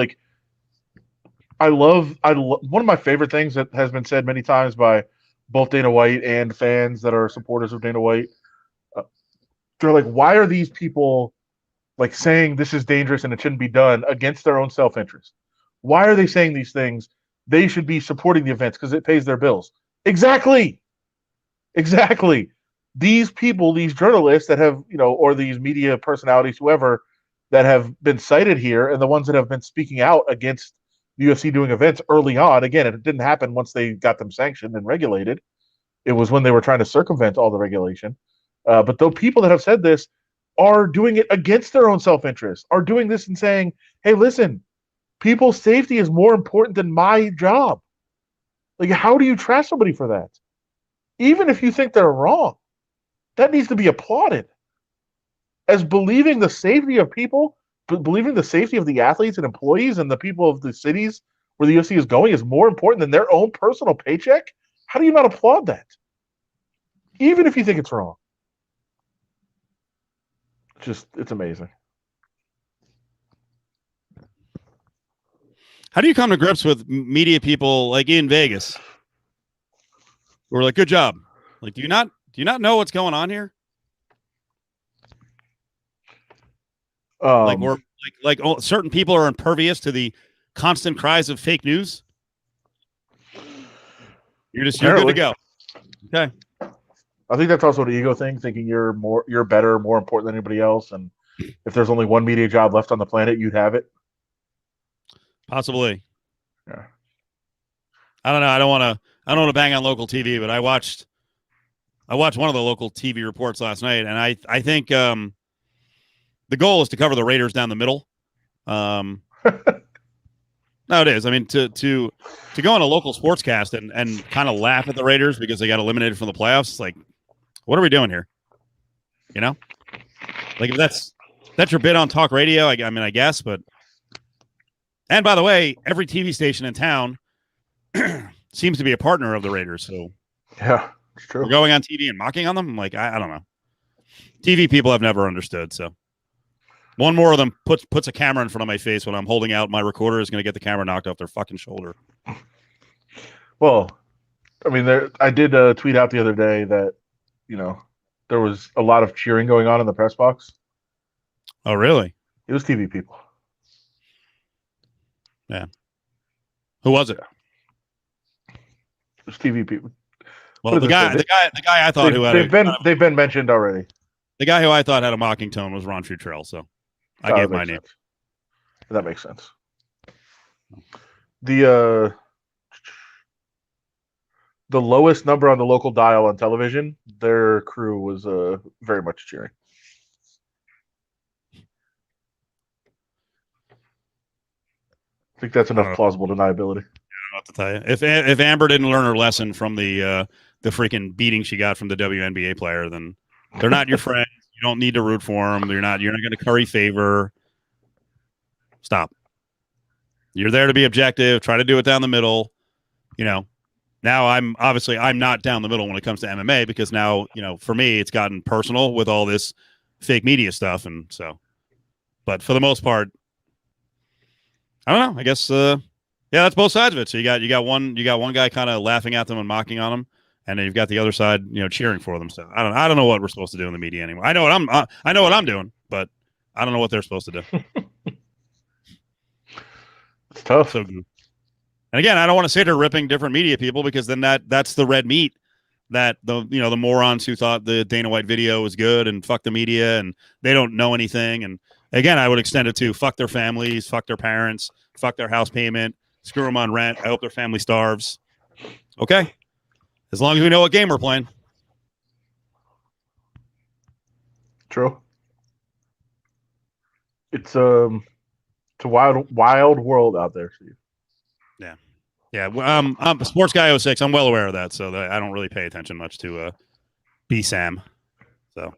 Speaker 1: I love one of my favorite things that has been said many times by both Dana White and fans that are supporters of Dana White. They're like, why are these people saying this is dangerous and it shouldn't be done against their own self-interest? Why are they saying these things? They should be supporting the events because it pays their bills. Exactly. These people, these journalists that have, or these media personalities, whoever, that have been cited here, and the ones that have been speaking out against the UFC doing events early on. Again, it didn't happen once they got them sanctioned and regulated. It was when they were trying to circumvent all the regulation. But the people that have said this are doing it against their own self-interest, are doing this and saying, hey, listen, people's safety is more important than my job. Like, how do you trash somebody for that? Even if you think they're wrong, that needs to be applauded. As believing the safety of people, believing the safety of the athletes and employees and the people of the cities where the UFC is going is more important than their own personal paycheck, how do you not applaud that? Even if you think it's wrong. It's amazing.
Speaker 2: How do you come to grips with media people like in Vegas who are like, good job? Like, do you not know what's going on here? Certain people are impervious to the constant cries of fake news. You're good to go. Okay.
Speaker 1: I think that's also an ego thing, thinking you're better, more important than anybody else, and if there's only one media job left on the planet, you'd have it.
Speaker 2: Possibly.
Speaker 1: Yeah.
Speaker 2: I don't know. I don't want to bang on local TV, but I watched one of the local TV reports last night, and I think the goal is to cover the Raiders down the middle. No, it is. I mean, to go on a local sportscast and kind of laugh at the Raiders because they got eliminated from the playoffs. It's like, what are we doing here? You know, like if that's your bid on talk radio, I mean, I guess. But and by the way, every TV station in town seems to be a partner of the Raiders. So
Speaker 1: yeah, it's true.
Speaker 2: We're going on TV and mocking on them. I'm like, I don't know. TV people I've never understood. So. One more of them puts a camera in front of my face when I'm holding out my recorder is going to get the camera knocked off their fucking shoulder.
Speaker 1: Well, I mean, I did tweet out the other day that, there was a lot of cheering going on in the press box.
Speaker 2: Oh, really?
Speaker 1: It was TV people.
Speaker 2: Yeah. Who was it?
Speaker 1: It was TV people.
Speaker 2: Well, the guy I thought
Speaker 1: they've been mentioned already.
Speaker 2: The guy who I thought had a mocking tone was Ron Futrell, so I gave my name.
Speaker 1: That makes sense. The lowest number on the local dial on television, their crew was very much cheering. I think that's enough plausible deniability.
Speaker 2: I don't know what to tell you. If Amber didn't learn her lesson from the freaking beating she got from the WNBA player, then they're not your friends. You don't need to root for them. You're not going to curry favor. Stop. You're there to be objective. Try to do it down the middle. Now I'm not down the middle when it comes to MMA because now, for me, it's gotten personal with all this fake media stuff. And so, but for the most part, I don't know. I guess, that's both sides of it. So you got one guy kind of laughing at them and mocking on them. And then you've got the other side, cheering for them. So I don't know what we're supposed to do in the media anymore. I know what I'm doing, but I don't know what they're supposed to do.
Speaker 1: It's tough.
Speaker 2: So, and again, I don't want to say they're ripping different media people because then that's the red meat that the morons who thought the Dana White video was good and fuck the media and they don't know anything. And again, I would extend it to fuck their families, fuck their parents, fuck their house payment, screw them on rent. I hope their family starves. Okay. As long as we know what game we're playing.
Speaker 1: True. It's a wild world out there, Steve.
Speaker 2: Yeah. Yeah. I'm a sports guy 06. I'm well aware of that. So I don't really pay attention much to B-Sam. So.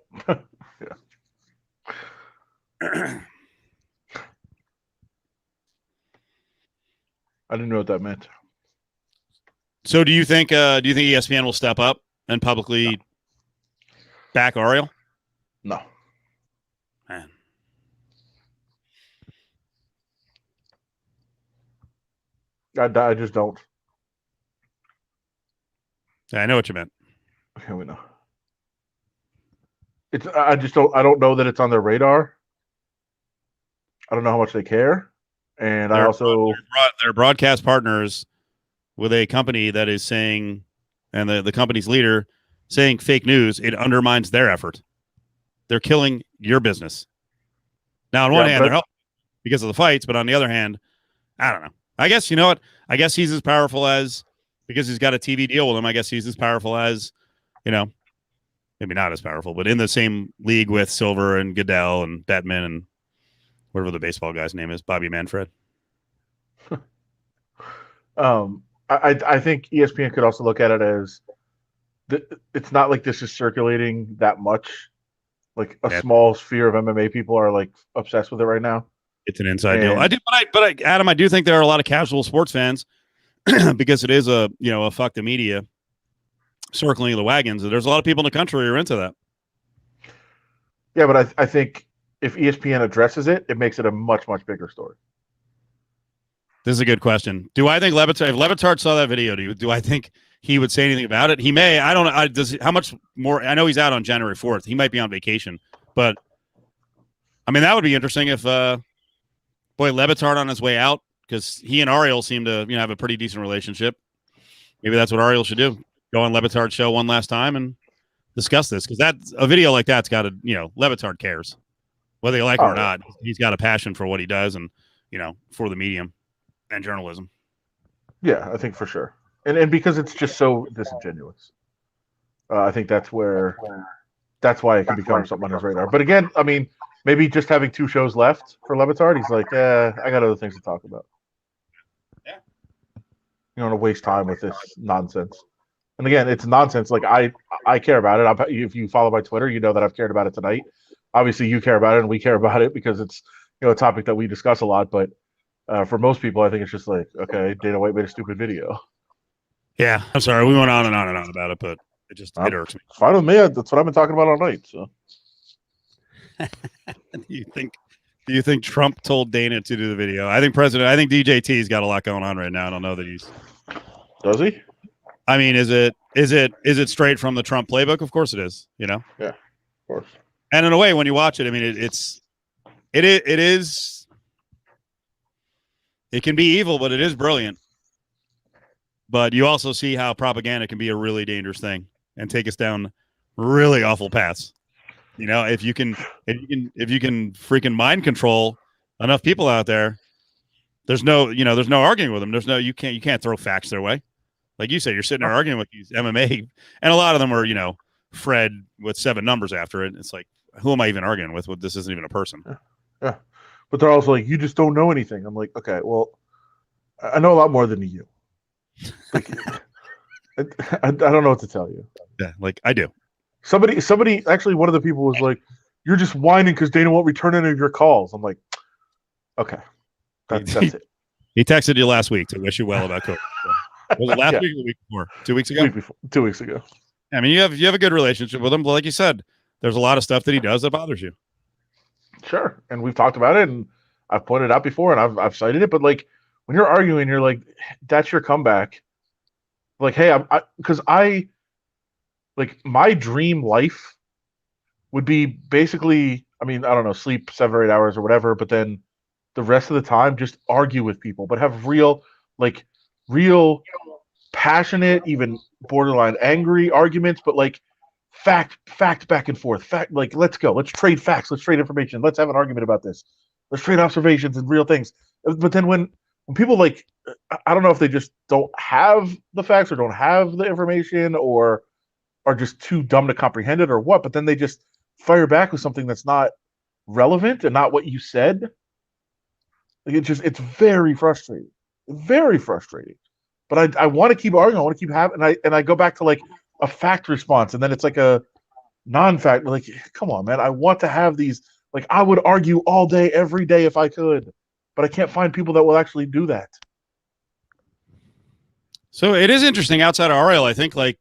Speaker 1: Yeah. I didn't know what that meant.
Speaker 2: So do you think ESPN will step up and publicly back Ariel?
Speaker 1: No.
Speaker 2: Man.
Speaker 1: I just don't.
Speaker 2: Yeah, I know what you meant.
Speaker 1: Okay, we know. I don't know that it's on their radar. I don't know how much they care. And they're broadcast
Speaker 2: partners with a company that is saying and the company's leader saying fake news, it undermines their effort. They're killing your business. Now, on one hand, they're helping because of the fights, but on the other hand, I don't know. I guess, you know what? I guess he's as powerful as, because he's got a TV deal with him, I guess he's as powerful as, you know, maybe not as powerful, but in the same league with Silver and Goodell and Bettman and whatever the baseball guy's name is, Bobby Manfred.
Speaker 1: I think ESPN could also look at it as it's not like this is circulating that much. Like a small sphere of MMA people are like obsessed with it right now.
Speaker 2: It's an inside deal. I do, but Adam, I do think there are a lot of casual sports fans because it is a fuck the media circling the wagons. There's a lot of people in the country who are into that.
Speaker 1: Yeah, but I think if ESPN addresses it, it makes it a much, much bigger story.
Speaker 2: This is a good question. Do I think if Le Batard saw that video, do I think he would say anything about it? He may. I don't know. How much more? I know he's out on January 4th. He might be on vacation, but I mean, that would be interesting if, Le Batard on his way out, because he and Ariel seem to, have a pretty decent relationship. Maybe that's what Ariel should do. Go on Le Batard's show one last time and discuss this, because a video like that's got to, Le Batard cares. Whether you like him or not, he's got a passion for what he does and, for the medium and journalism.
Speaker 1: Yeah, I think for sure. And because it's just so disingenuous. I think that's why it can become something on his radar. But again, I mean, maybe just having 2 shows left for Le Batard, he's like, I got other things to talk about.
Speaker 2: Yeah.
Speaker 1: You don't want to waste time with this nonsense. And again, it's nonsense. Like I care about it. If you follow my Twitter, you know that I've cared about it tonight. Obviously, you care about it, and we care about it because it's a topic that we discuss a lot. But for most people, I think it's just like, okay, Dana White made a stupid video.
Speaker 2: Yeah, I'm sorry. We went on and on and on about it, but it irks me.
Speaker 1: It's fine with me. That's what I've been talking about all night. So,
Speaker 2: do you think Trump told Dana to do the video? I think DJT's got a lot going on right now. I don't know that he's.
Speaker 1: Does he?
Speaker 2: I mean, is it straight from the Trump playbook? Of course it is.
Speaker 1: Yeah, of course.
Speaker 2: And in a way, when you watch it, I mean, it can be evil, but it is brilliant. But you also see how propaganda can be a really dangerous thing and take us down really awful paths. If you can freaking mind control enough people out there, there's no arguing with them. You can't throw facts their way. Like you said, you're sitting there arguing with these MMA, and a lot of them are, Fred with 7 numbers after it. It's like, who am I even arguing with? This isn't even a person.
Speaker 1: Yeah. But they're also like, you just don't know anything. I'm like, okay, well, I know a lot more than you. Like, I don't know what to tell you.
Speaker 2: Yeah, like I do.
Speaker 1: Somebody, actually, one of the people was like, you're just whining because Dana won't return any of your calls. I'm like, okay, that's it.
Speaker 2: He texted you last week to wish you well about COVID. Was it last week or the week before? 2 weeks ago?
Speaker 1: 2 weeks ago.
Speaker 2: I mean, you have a good relationship with him, but like you said, there's a lot of stuff that he does that bothers you.
Speaker 1: Sure, and we've talked about it, and I've pointed out before, and I've cited it. But like when you're arguing, you're like, that's your comeback. Like, hey, because like my dream life would be basically, I mean, I don't know, sleep 7 or 8 hours or whatever, but then the rest of the time just argue with people, but have real passionate, even borderline angry arguments, but like fact back and forth. Fact, like, let's go. Let's trade facts. Let's trade information. Let's have an argument about this. Let's trade observations and real things. But then when people like, I don't know if they just don't have the facts or don't have the information or are just too dumb to comprehend it or what, but then they just fire back with something that's not relevant and not what you said. Like it's very frustrating. Very frustrating. But I want to keep arguing. I want to keep having, and I go back to like a fact response, and then it's like a non-fact. Like, come on, man. I want to have these. Like, I would argue all day, every day if I could, but I can't find people that will actually do that.
Speaker 2: So it is interesting outside of Ariel. I think like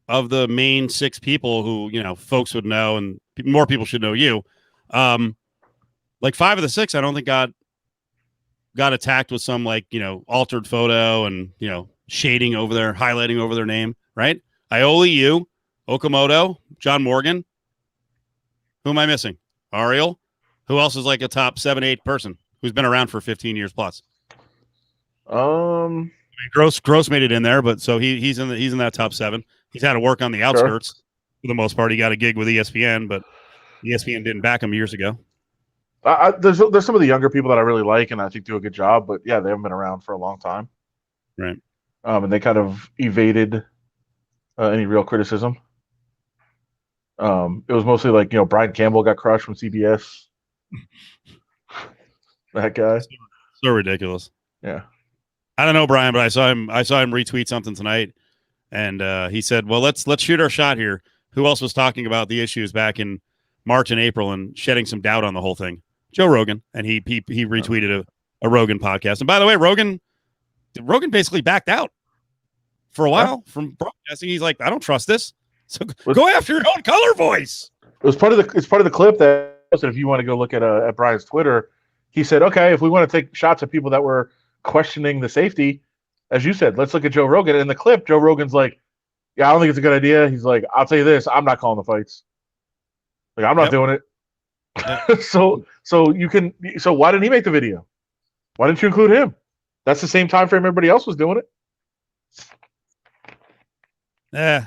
Speaker 2: of the main 6 people who folks would know, and more people should know you. Like 5 of the 6, I don't think got attacked with some like altered photo and shading over their highlighting over their name, right? Ioli, you, Okamoto, John Morgan. Who am I missing? Ariel. Who else is like a top 7-8 person who's been around for 15 years plus? Gross made it in there, but so he's in that top 7. He's had to work on the outskirts for the most part. He got a gig with ESPN, but ESPN didn't back him years ago.
Speaker 1: There's some of the younger people that I really like and I think do a good job, but yeah, they haven't been around for a long time,
Speaker 2: right?
Speaker 1: And they kind of evaded any real criticism. It was mostly like Brian Campbell got crushed from CBS. That guy,
Speaker 2: so ridiculous.
Speaker 1: Yeah.
Speaker 2: I don't know, Brian, but I saw him retweet something tonight, and he said, "Well, let's shoot our shot here. Who else was talking about the issues back in March and April and shedding some doubt on the whole thing?" Joe Rogan, and he retweeted a Rogan podcast. And by the way, Rogan basically backed out for a while from broadcasting. He's like, "I don't trust this. So go after your own color voice."
Speaker 1: It's part of the clip that if you want to go look at Brian's Twitter, he said, "Okay, if we want to take shots at people that were questioning the safety, as you said, let's look at Joe Rogan." In the clip, Joe Rogan's like, "Yeah, I don't think it's a good idea." He's like, "I'll tell you this, I'm not calling the fights. Like, I'm not doing it." Yep. So why didn't he make the video? Why didn't you include him? That's the same time frame everybody else was doing it.
Speaker 2: Yeah.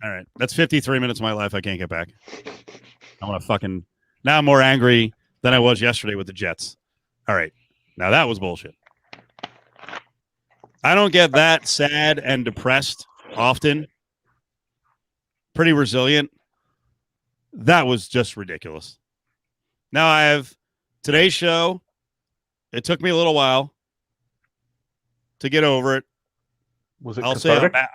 Speaker 2: All right. That's 53 minutes of my life I can't get back. I want to fucking now I'm more angry than I was yesterday with the Jets. All right. Now that was bullshit. I don't get that sad and depressed often. Pretty resilient. That was just ridiculous. Now I have today's show. It took me a little while to get over it.
Speaker 1: Was it
Speaker 2: I'll
Speaker 1: cathartic?
Speaker 2: say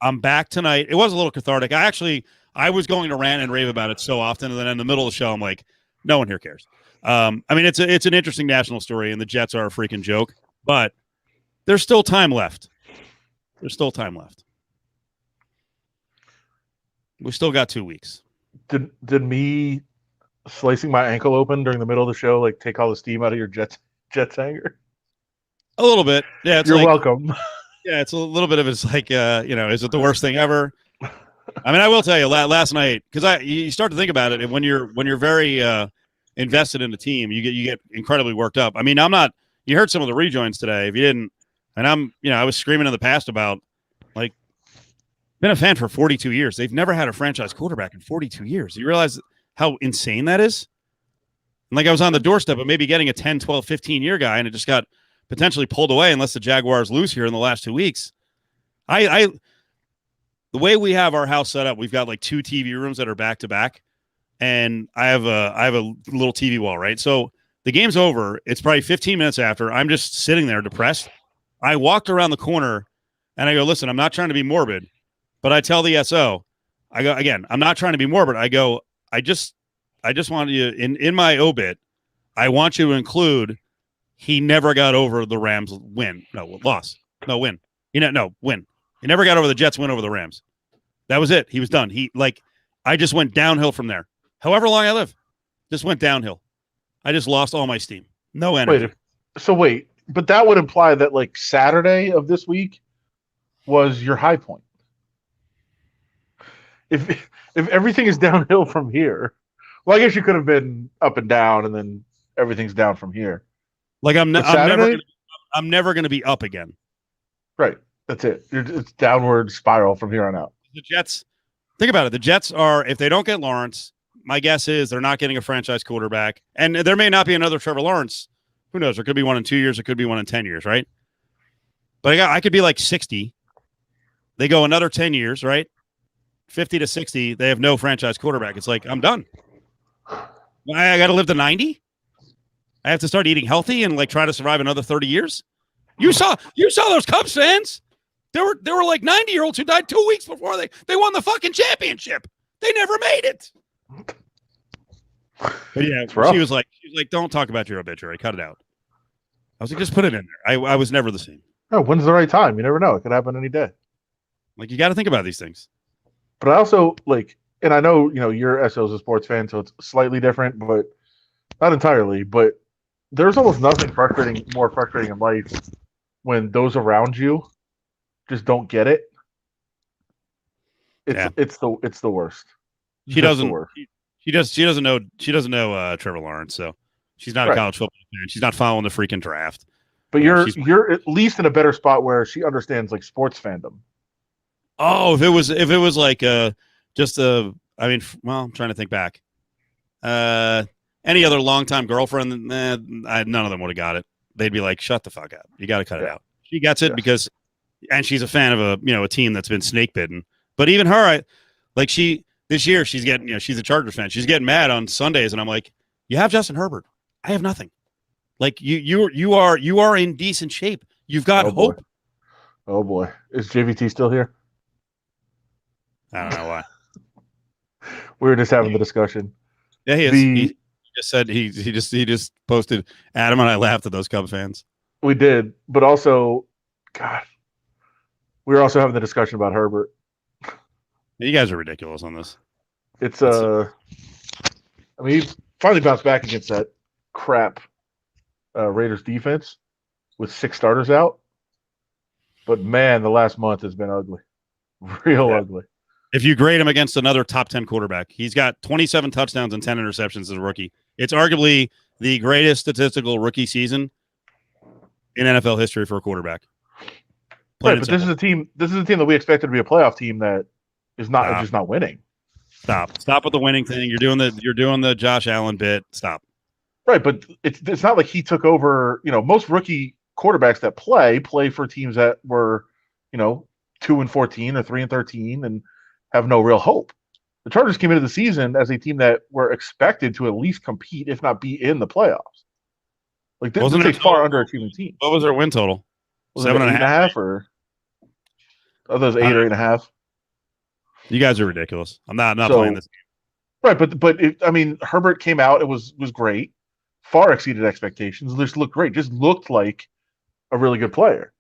Speaker 2: I'm back tonight. It was a little cathartic. I was going to rant and rave about it so often, and then in the middle of the show, I'm like, no one here cares. I mean, it's an interesting national story, and the Jets are a freaking joke, but there's still time left. There's still time left. We still got 2 weeks.
Speaker 1: Did me slicing my ankle open during the middle of the show like take all the steam out of your Jets anger?
Speaker 2: A little bit. Yeah,
Speaker 1: You're welcome.
Speaker 2: Yeah, it's a little bit of is it the worst thing ever? I mean, I will tell you, last night, because you start to think about it, and when you're very invested in the team, you get incredibly worked up. I mean, I'm not. You heard some of the rejoins today. If you didn't, and I was screaming in the past about like been a fan for 42 years. They've never had a franchise quarterback in 42 years. You realize how insane that is? And like I was on the doorstep of maybe getting a 10, 12, 15-year guy, and it just got potentially pulled away unless the Jaguars lose here in the last 2 weeks. The way we have our house set up, we've got like 2 TV rooms that are back to back, and I have a little TV wall, right? So the game's over. It's probably 15 minutes after. I'm just sitting there depressed. I walked around the corner, and I go, listen, I'm not trying to be morbid, but I tell the SO, I go, again, I'm not trying to be morbid. I go, I just want you in my obit, I want you to include he never got over the Rams win. No, loss. No, win. Win. He never got over the Jets win over the Rams. That was it. He was done. I just went downhill from there. However long I live, just went downhill. I just lost all my steam. No energy.
Speaker 1: Wait, but that would imply that like Saturday of this week was your high point. If everything is downhill from here, well, I guess you could have been up and down, and then everything's down from here.
Speaker 2: Like I'm never going to be up again.
Speaker 1: Right. That's it. It's downward spiral from here on out.
Speaker 2: The Jets, think about it. The Jets are, if they don't get Lawrence, my guess is they're not getting a franchise quarterback. And there may not be another Trevor Lawrence. Who knows? There could be one in 2 years. It could be one in 10 years, right? But I could be like 60. They go another 10 years, right? 50 to 60. They have no franchise quarterback. It's like, I'm done. I got to live to 90? I have to start eating healthy and like try to survive another 30 years? You saw those Cubs fans? There were like 90-year-olds who died 2 weeks before they won the fucking championship. They never made it. But yeah, she was like, don't talk about your obituary. Cut it out. I was like, just put it in there. I was never the same.
Speaker 1: Oh, when's the right time? You never know. It could happen any day.
Speaker 2: Like, you got to think about these things.
Speaker 1: But I also like, and I know, your SO's a sports fan, so it's slightly different, but not entirely. But there's almost nothing more frustrating in life when those around you just don't get it. It's the worst.
Speaker 2: She doesn't know Trevor Lawrence, so she's not a college football fan. She's not following the freaking draft.
Speaker 1: But you're at least in a better spot where she understands like sports fandom.
Speaker 2: Oh, if it was like just a, I mean, well, I'm trying to think back. Any other longtime girlfriend, none of them would have got it. They'd be like, "Shut the fuck up! You got to cut it out." She gets it because, and she's a fan of a team that's been snake bitten. But even her, this year she's getting, she's a Chargers fan. She's getting mad on Sundays, and I'm like, "You have Justin Herbert. I have nothing. Like you are in decent shape. You've got hope."
Speaker 1: Boy. Oh boy, is JVT still here?
Speaker 2: I don't know why.
Speaker 1: We were just having the discussion.
Speaker 2: Yeah, he is. He just said he just posted. Adam and I laughed at those Cubs fans.
Speaker 1: We did, but also, God, we were also having the discussion about Herbert.
Speaker 2: You guys are ridiculous on this.
Speaker 1: It's I mean, he finally bounced back against that crap Raiders defense with 6 starters out. But man, the last month has been ugly, real ugly.
Speaker 2: If you grade him against another top 10 quarterback, he's got 27 touchdowns and 10 interceptions as a rookie. It's arguably the greatest statistical rookie season in NFL history for a quarterback.
Speaker 1: Right, but this is a team that we expected to be a playoff team that is not just not winning.
Speaker 2: Stop with the winning thing. You're doing the Josh Allen bit. Stop.
Speaker 1: Right, but it's not like he took over. Most rookie quarterbacks that play for teams that were, 2-14 or 3-13 and have no real hope. The Chargers came into the season as a team that were expected to at least compete, if not be in the playoffs. Like this is a far underachieving team.
Speaker 2: What was their win total?
Speaker 1: Was 7.5 or are those 8 or 8.5?
Speaker 2: You guys are ridiculous. I'm not playing this game.
Speaker 1: Right, but Herbert came out. It was great, far exceeded expectations. Just looked great. Just looked like a really good player.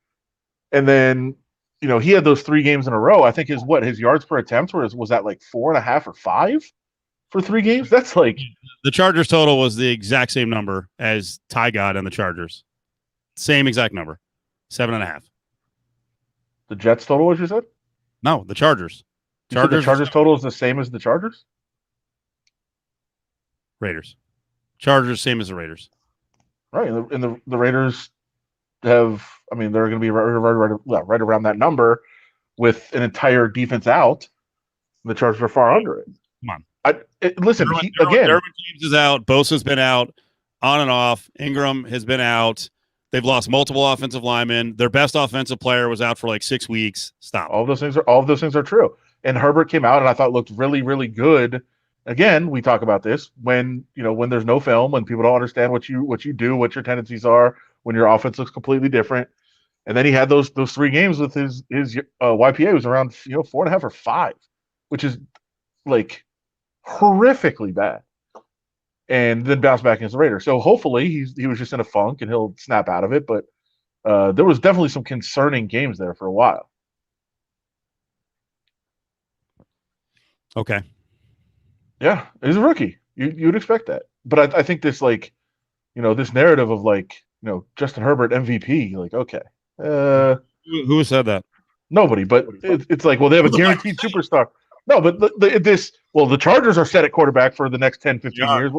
Speaker 1: And then he had those 3 games in a row. I think his yards per attempt was that like 4.5 or 5 for 3 games? That's like
Speaker 2: the Chargers total was the exact same number as Ty got and the Chargers. Same exact number. 7.5.
Speaker 1: The Jets total, what you said?
Speaker 2: No, the Chargers.
Speaker 1: The Chargers total is the same as the Chargers?
Speaker 2: Raiders. Chargers, same as the Raiders.
Speaker 1: Right. And the Raiders have, they're going to be right around that number with an entire defense out. The Chargers are far under it.
Speaker 2: Come on.
Speaker 1: Listen,
Speaker 2: Derwin James is out. Bosa's been out on and off. Ingram has been out. They've lost multiple offensive linemen. Their best offensive player was out for like 6 weeks. Stop.
Speaker 1: All of those things are true. And Herbert came out and I thought looked really, really good. Again, we talk about this when there's no film, when people don't understand what you do, what your tendencies are, when your offense looks completely different. And then he had those 3 games with his YPA was around 4.5 or 5, which is like horrifically bad. And then bounced back against the Raiders. So hopefully he was just in a funk and he'll snap out of it. But there was definitely some concerning games there for a while.
Speaker 2: Okay.
Speaker 1: Yeah, he's a rookie. You'd expect that. But I think this this narrative of Justin Herbert MVP, okay.
Speaker 2: Who said that?
Speaker 1: Nobody, but it's like, well, they have a guaranteed superstar. No, but the Chargers are set at quarterback for the next 10, 15 years.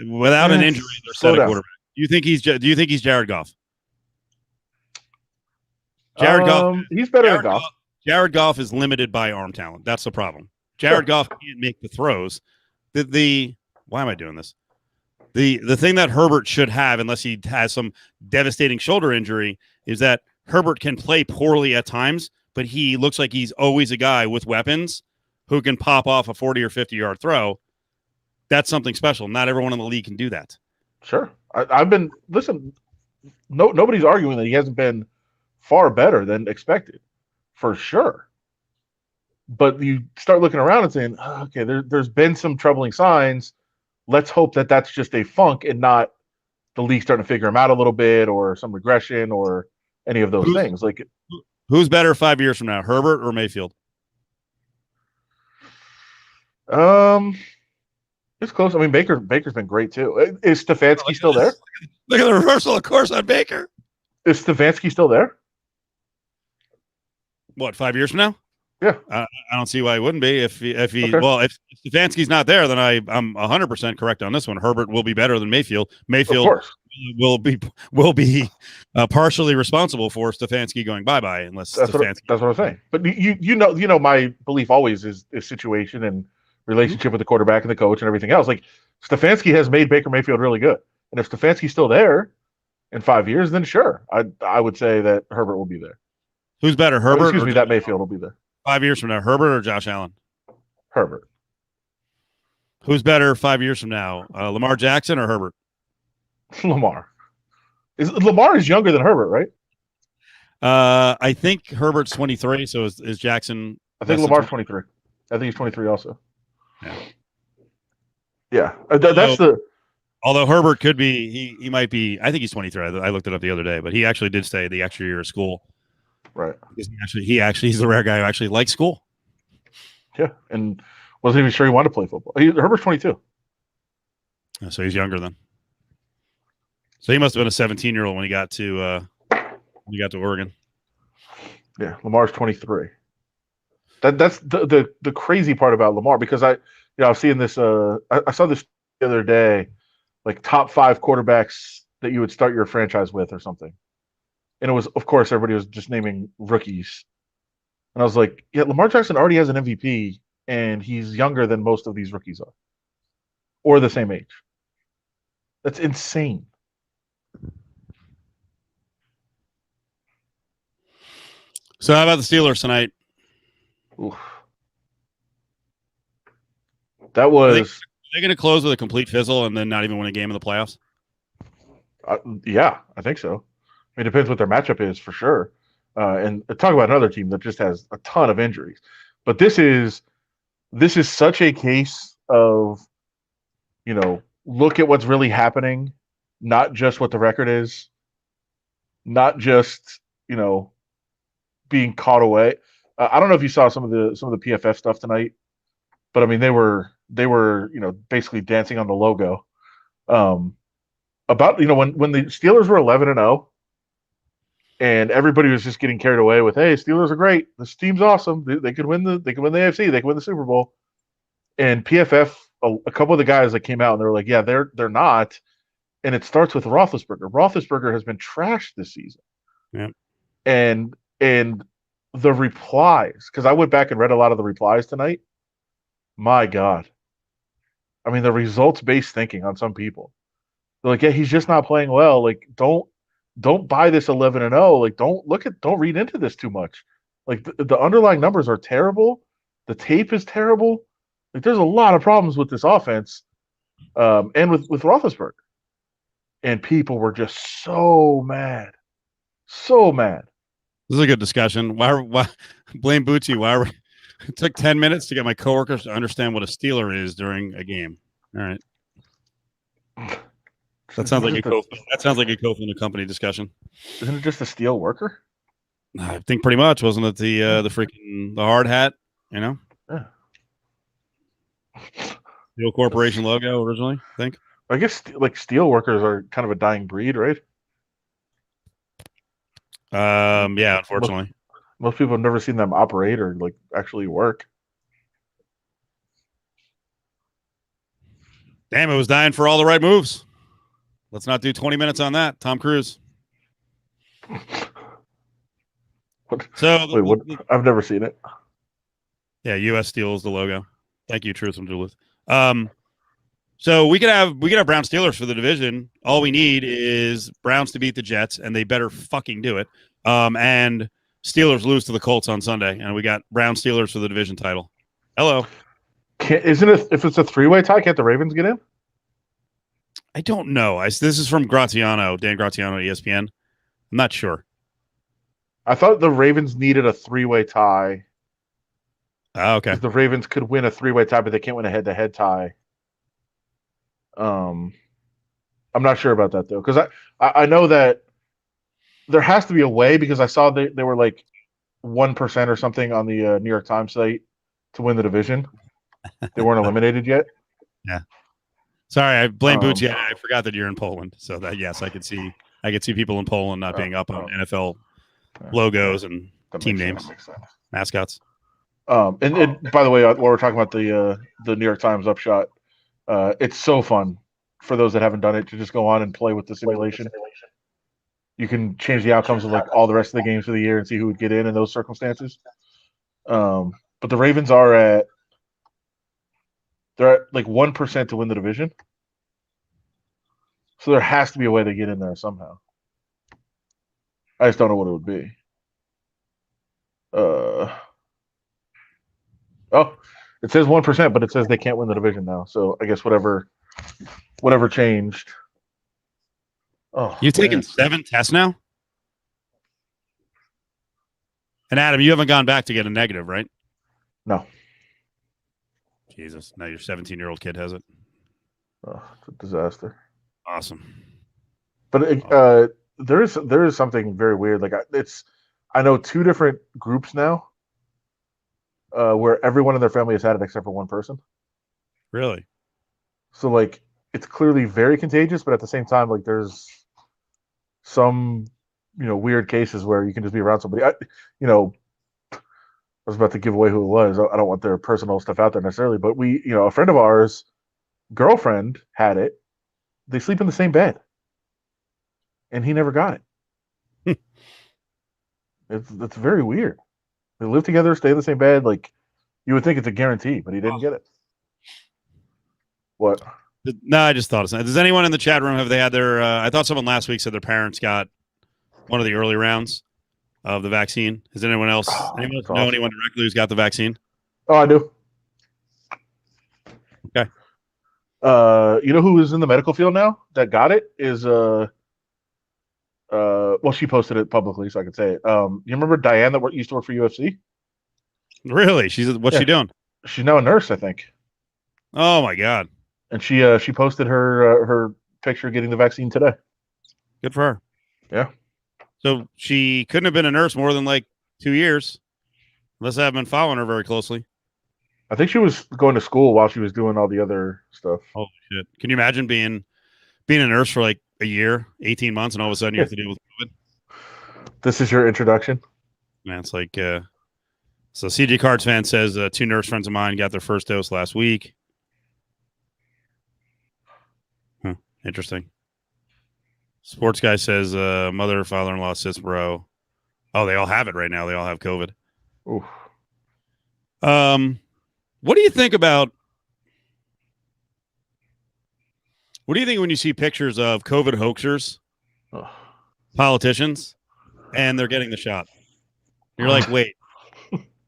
Speaker 2: Without an injury, they're set at quarterback. Do you think he's Jared Goff? Jared Goff.
Speaker 1: He's better than Goff.
Speaker 2: Jared Goff is limited by arm talent. That's the problem. Jared Goff can't make the throws. Why am I doing this? The thing that Herbert should have, unless he has some devastating shoulder injury, is that Herbert can play poorly at times, but he looks like he's always a guy with weapons who can pop off a 40 or 50-yard throw. That's something special. Not everyone in the league can do that.
Speaker 1: Sure. Nobody's arguing that he hasn't been far better than expected, for sure. But you start looking around and saying, okay, there's been some troubling signs. Let's hope that that's just a funk and not the league starting to figure him out a little bit or some regression or any of those things.
Speaker 2: Who's better 5 years from now, Herbert or Mayfield?
Speaker 1: It's close. Baker's been great too. Is Stefanski still there?
Speaker 2: Look at the reversal of course on Baker.
Speaker 1: Is Stefanski still there?
Speaker 2: What, 5 years from now?
Speaker 1: Yeah,
Speaker 2: I don't see why he wouldn't be. If Stefanski's not there, then I'm 100% correct on this one. Herbert will be better than Mayfield. Mayfield will be partially responsible for Stefanski going bye-bye unless
Speaker 1: that's
Speaker 2: Stefanski.
Speaker 1: What I'm saying. But you know my belief always is situation and relationship with the quarterback and the coach and everything else. Like Stefanski has made Baker Mayfield really good, and if Stefanski's still there in 5 years, then sure, I would say that Herbert will be there.
Speaker 2: Who's better, Herbert?
Speaker 1: Excuse me, that Mayfield will be there.
Speaker 2: 5 years from now, Herbert or Josh Allen?
Speaker 1: Herbert.
Speaker 2: Who's better 5 years from now, Lamar Jackson or Herbert?
Speaker 1: Lamar. Lamar is younger than Herbert, right?
Speaker 2: I think Herbert's 23, so is Jackson?
Speaker 1: I think Lamar's 23. I think he's 23 also. Yeah.
Speaker 2: Although Herbert could be, he might be. I think he's 23. I looked it up the other day, but he actually did stay the extra year of school.
Speaker 1: Right.
Speaker 2: He's the rare guy who actually likes school.
Speaker 1: Yeah, and wasn't even sure he wanted to play football. Herbert's 22.
Speaker 2: So he's younger then. So he must have been a 17-year-old when he got to Oregon.
Speaker 1: Yeah, Lamar's 23. That's the crazy part about Lamar, because I was seeing this. I saw this the other day, like top 5 quarterbacks that you would start your franchise with or something, and it was, of course, everybody was just naming rookies, and I was like, yeah, Lamar Jackson already has an MVP, and he's younger than most of these rookies are, or the same age. That's insane.
Speaker 2: So how about the Steelers tonight?
Speaker 1: Oof. That was.
Speaker 2: Are they going to close with a complete fizzle and then not even win a game in the playoffs?
Speaker 1: Yeah, I think so. I mean, it depends what their matchup is for sure. And talk about another team that just has a ton of injuries. But this is such a case of, look at what's really happening, not just what the record is, not just, being caught away. I don't know if you saw some of the PFF stuff tonight, but I mean, they were basically dancing on the logo. About when the Steelers were 11-0, and everybody was just getting carried away with, hey, Steelers are great, this team's awesome, they could win the AFC, they could win the Super Bowl. And PFF, a couple of the guys that came out and they were like, yeah, they're not. And it starts with Roethlisberger. Roethlisberger has been trashed this season.
Speaker 2: Yeah.
Speaker 1: And the replies, because I went back and read a lot of the replies tonight. My God. I mean, the results-based thinking on some people. They're like, yeah, he's just not playing well. Like, don't buy this 11-0. Like, don't read into this too much. Like, the underlying numbers are terrible. The tape is terrible. Like, there's a lot of problems with this offense, and with Roethlisberger. And people were just so mad. So mad.
Speaker 2: This is a good discussion. Why blame Bucci? It took 10 minutes to get my coworkers to understand what a Steeler is during a game. All right. That sounds like a co-founded company discussion.
Speaker 1: Isn't it just a steel worker?
Speaker 2: I think pretty much. Wasn't it the freaking the hard hat? Yeah. Steel Corporation logo originally, I think.
Speaker 1: I guess like steel workers are kind of a dying breed, right?
Speaker 2: Yeah, unfortunately.
Speaker 1: Most people have never seen them operate or like actually work.
Speaker 2: Damn, it was dying for all the right moves. Let's not do 20 minutes on that. Tom Cruise.
Speaker 1: I've never seen it.
Speaker 2: Yeah, U.S. Steel is the logo. Thank you, Truth from Duluth. So we could have Browns Steelers for the division. All we need is Browns to beat the Jets, and they better fucking do it. And Steelers lose to the Colts on Sunday, and we got Browns Steelers for the division title. Hello.
Speaker 1: Isn't it, if it's a 3-way tie, can't the Ravens get in?
Speaker 2: I don't know. This is from Graziano, Dan Graziano at ESPN. I'm not sure.
Speaker 1: I thought the Ravens needed a 3-way tie.
Speaker 2: Okay.
Speaker 1: The Ravens could win a 3-way tie, but they can't win a head-to-head tie. I'm not sure about that though, because I know that there has to be a way, because I saw they were like 1% or something on the New York Times site to win the division. They weren't eliminated yet.
Speaker 2: Yeah. Sorry, I blame Bucci. I forgot that you're in Poland, so that yes, I could see people in Poland not being up on NFL logos and team names, mascots.
Speaker 1: And by the way, while we're talking about the New York Times upshot, it's so fun for those that haven't done it to just go on and play with the simulation. You can change the outcomes of like all the rest of the games for the year and see who would get in those circumstances. But the Ravens they're at like 1% to win the division. So there has to be a way to get in there somehow. I just don't know what it would be. It says 1%, but it says they can't win the division now. So I guess whatever changed. Oh,
Speaker 2: you've taken 7 tests now? And Adam, you haven't gone back to get a negative, right?
Speaker 1: No.
Speaker 2: Jesus. Now your 17-year-old kid has it.
Speaker 1: Oh, it's a disaster.
Speaker 2: Awesome.
Speaker 1: But there is something very weird. Like I know 2 different groups now where everyone in their family has had it except for one person.
Speaker 2: Really?
Speaker 1: So like it's clearly very contagious, but at the same time, like there's some weird cases where you can just be around somebody. I was about to give away who it was. I don't want their personal stuff out there necessarily, but a friend of ours, girlfriend had it. They sleep in the same bed, and he never got it. It's very weird. They live together, stay in the same bed. Like you would think it's a guarantee, but he didn't get it. What?
Speaker 2: No, I just thought of something. Does anyone in the chat room have they had their? I thought someone last week said their parents got one of the early rounds of the vaccine. Has anyone else? Anyone know anyone directly who's got the vaccine?
Speaker 1: Oh, I do.
Speaker 2: Okay.
Speaker 1: You know who is in the medical field now that got it is well, she posted it publicly, so I could say it. You remember Diane that used to work for UFC?
Speaker 2: Really? What's she doing?
Speaker 1: She's now a nurse, I think.
Speaker 2: Oh my God!
Speaker 1: And she posted her picture getting the vaccine today.
Speaker 2: Good for her.
Speaker 1: Yeah.
Speaker 2: So she couldn't have been a nurse more than like 2 years, unless I have been following her very closely.
Speaker 1: I think she was going to school while she was doing all the other stuff.
Speaker 2: Oh shit! Can you imagine being a nurse for like a year, 18 months, and all of a sudden you have to deal with COVID?
Speaker 1: This is your introduction?
Speaker 2: Man, it's like so CJ Cards fan says 2 nurse friends of mine got their first dose last week. Interesting. Sports guy says mother, father-in-law, sis, bro. Oh, they all have it right now. They all have COVID.
Speaker 1: Oof.
Speaker 2: What do you think about? What do you think when you see pictures of COVID hoaxers, politicians, and they're getting the shot? You're like, wait,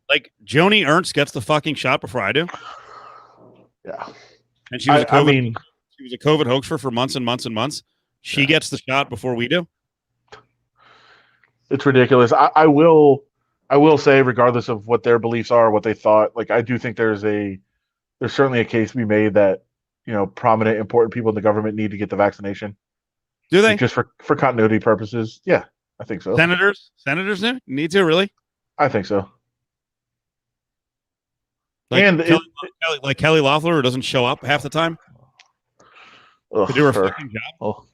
Speaker 2: like Joni Ernst gets the fucking shot before I do?
Speaker 1: Yeah.
Speaker 2: And she was she was a COVID hoaxer for months and months and months. She gets the shot before we do.
Speaker 1: It's ridiculous. I will say, regardless of what their beliefs are, what they thought, like I do think there's certainly a case to be made that prominent, important people in the government need to get the vaccination.
Speaker 2: Do they?
Speaker 1: Like just for continuity purposes? Yeah, I think so.
Speaker 2: Senators need to, really?
Speaker 1: I think so.
Speaker 2: Like Kelly Loeffler, who doesn't show up half the time to do her fucking job.
Speaker 1: Oh,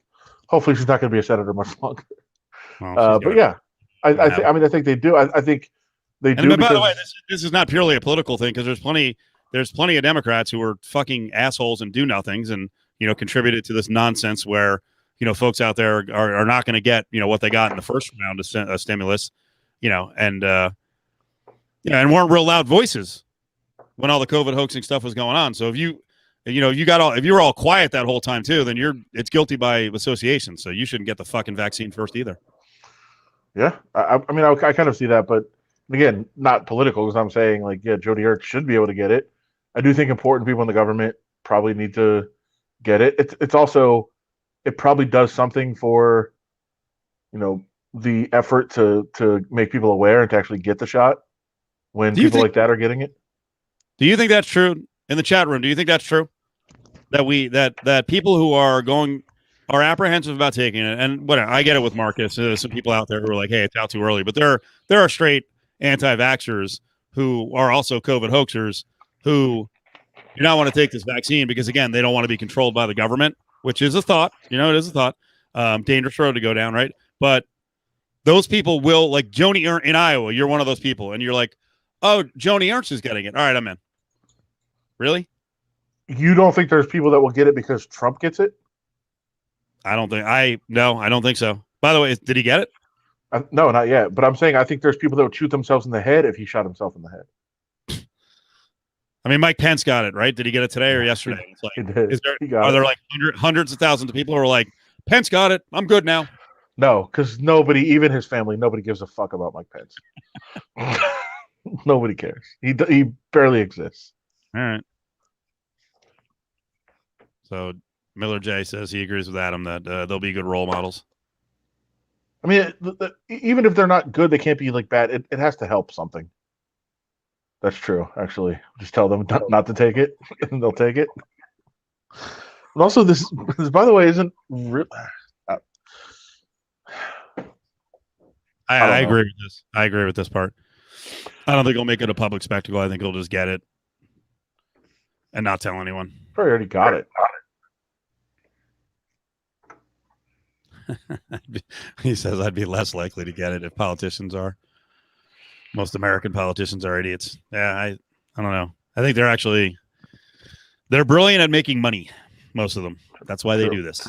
Speaker 1: hopefully she's not going to be a senator much longer.
Speaker 2: Well,
Speaker 1: but yeah, I think they do. I think they do.
Speaker 2: By the way, this is not purely a political thing because there's plenty of Democrats who are fucking assholes and do nothings and contributed to this nonsense where folks out there are not going to get what they got in the first round of stimulus, and weren't real loud voices when all the COVID hoaxing stuff was going on. So if you were all quiet that whole time too, then it's guilty by association. So you shouldn't get the fucking vaccine first either.
Speaker 1: Yeah, I mean, I kind of see that, but again, not political because I'm saying like, yeah, Jody Ernst should be able to get it. I do think important people in the government probably need to get it. It's also, it probably does something for, the effort to make people aware and to actually get the shot when people like that are getting it.
Speaker 2: Do you think that's true in the chat room? Do you think that's true that people who are apprehensive about taking it? And whatever, I get it with Marcus. There's some people out there who are like, hey, it's out too early. But there are straight anti-vaxxers who are also COVID hoaxers who do not want to take this vaccine because, again, they don't want to be controlled by the government, which is a thought. It is a thought. Dangerous road to go down, right? But those people will, like Joni Ernst in Iowa, you're one of those people. And you're like, oh, Joni Ernst is getting it. All right, I'm in. Really?
Speaker 1: You don't think there's people that will get it because Trump gets it?
Speaker 2: I don't think so. By the way, did he get it?
Speaker 1: No, not yet. But I'm saying I think there's people that would shoot themselves in the head if he shot himself in the head.
Speaker 2: I mean, Mike Pence got it, right? Did he get it today or yesterday? It's like,
Speaker 1: He did.
Speaker 2: Are there like hundreds of thousands of people who are like, Pence got it, I'm good now?
Speaker 1: No, because nobody, even his family, nobody gives a fuck about Mike Pence. Nobody cares. He barely exists.
Speaker 2: All right. So Miller J says he agrees with Adam that they'll be good role models.
Speaker 1: I mean, even if they're not good, they can't be like bad. It has to help something. That's true, actually. Just tell them not to take it, and they'll take it. And also, this by the way, isn't real.
Speaker 2: I agree with this. I agree with this part. I don't think he'll make it a public spectacle. I think he'll just get it and not tell anyone.
Speaker 1: Probably already got it.
Speaker 2: He says I'd be less likely to get it if politicians are. Most American politicians are idiots. Yeah, I don't know. I think they're brilliant at making money. Most of them. That's why they do this.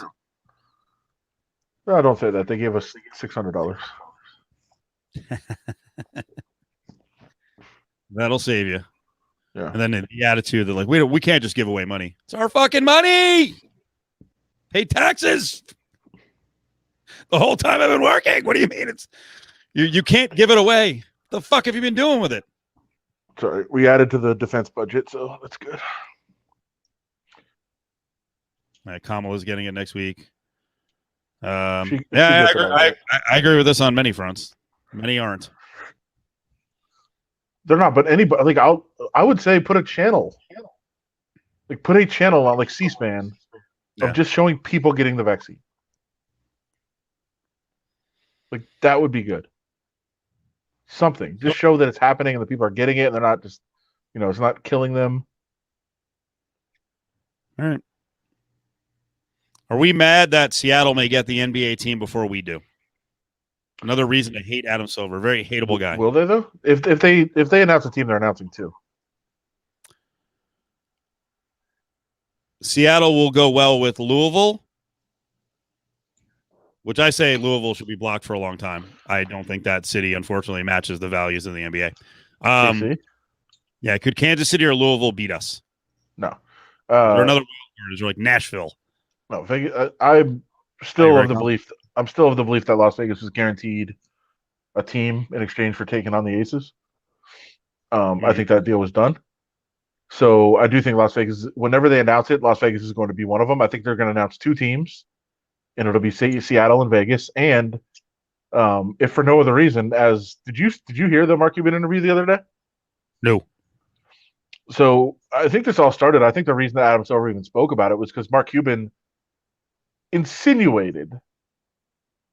Speaker 1: No, don't say that. They gave us $600.
Speaker 2: That'll save you.
Speaker 1: Yeah.
Speaker 2: And then the attitude that like we can't just give away money. It's our fucking money. Pay taxes. The whole time I've been working. What do you mean? It's you can't give it away. The fuck have you been doing with it?
Speaker 1: Sorry, we added to the defense budget, so that's good.
Speaker 2: Kamala's getting it next week.
Speaker 1: I
Speaker 2: agree with this on many fronts. Many aren't.
Speaker 1: They're not, but anybody like I would say put a channel. Like put a channel on like C-SPAN of just showing people getting the vaccine. Like that would be good. Something. Just show that it's happening and the people are getting it and they're not just it's not killing them.
Speaker 2: All right. Are we mad that Seattle may get the NBA team before we do? Another reason to hate Adam Silver. Very hateable guy.
Speaker 1: Will they though? If they announce a team, they're announcing two.
Speaker 2: Seattle will go well with Louisville, which I say Louisville should be blocked for a long time. I don't think that city, unfortunately, matches the values of the NBA. Yeah, could Kansas City or Louisville beat us?
Speaker 1: No.
Speaker 2: Or another wild card, like Nashville.
Speaker 1: No, Vegas, I'm still of the belief that Las Vegas is guaranteed a team in exchange for taking on the Aces. I think that deal was done. So I do think Las Vegas, whenever they announce it, Las Vegas is going to be one of them. I think they're going to announce two teams, and it'll be Seattle and Vegas. And if for no other reason, did you hear the Mark Cuban interview the other day?
Speaker 2: No.
Speaker 1: So I think this all started. I think the reason that Adam Silver even spoke about it was because Mark Cuban insinuated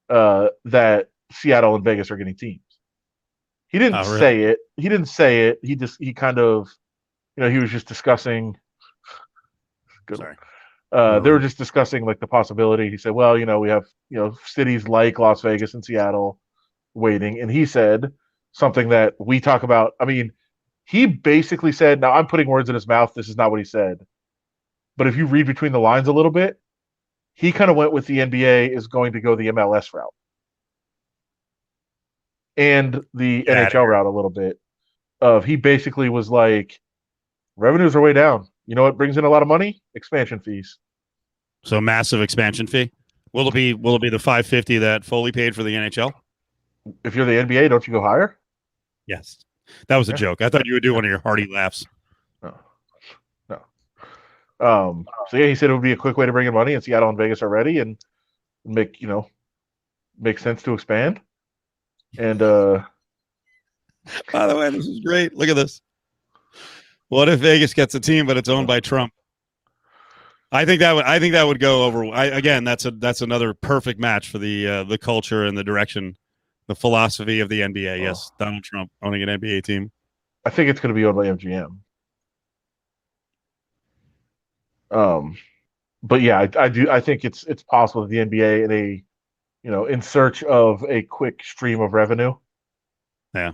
Speaker 1: that Seattle and Vegas are getting teams. He didn't say it. He didn't say it. He kind of, he was just discussing.
Speaker 2: Sorry.
Speaker 1: They were just discussing like the possibility. He said, well, we have, cities like Las Vegas and Seattle waiting. And he said something that we talk about. I mean, he basically said, now I'm putting words in his mouth. This is not what he said. But if you read between the lines a little bit, he kind of went with the NBA is going to go the MLS route and the NHL route a little bit. He basically was like, revenues are way down. You know what brings in a lot of money? Expansion fees.
Speaker 2: So massive expansion fee. Will it be the $550 that Foley paid for the NHL?
Speaker 1: If you're the NBA, don't you go higher?
Speaker 2: Yes. That was a joke. I thought you would do one of your hearty laughs.
Speaker 1: No. So yeah, he said it would be a quick way to bring in money, and Seattle and Vegas are ready and make sense to expand. And
Speaker 2: by the way, this is great. Look at this. What if Vegas gets a team, but it's owned by Trump? I think that would go over. Again, that's another perfect match for the culture and the direction, the philosophy of the NBA. Yes, Donald Trump owning an NBA team.
Speaker 1: I think it's going to be owned by MGM. But yeah, I do. I think it's possible that the NBA in search of a quick stream of revenue.
Speaker 2: Yeah.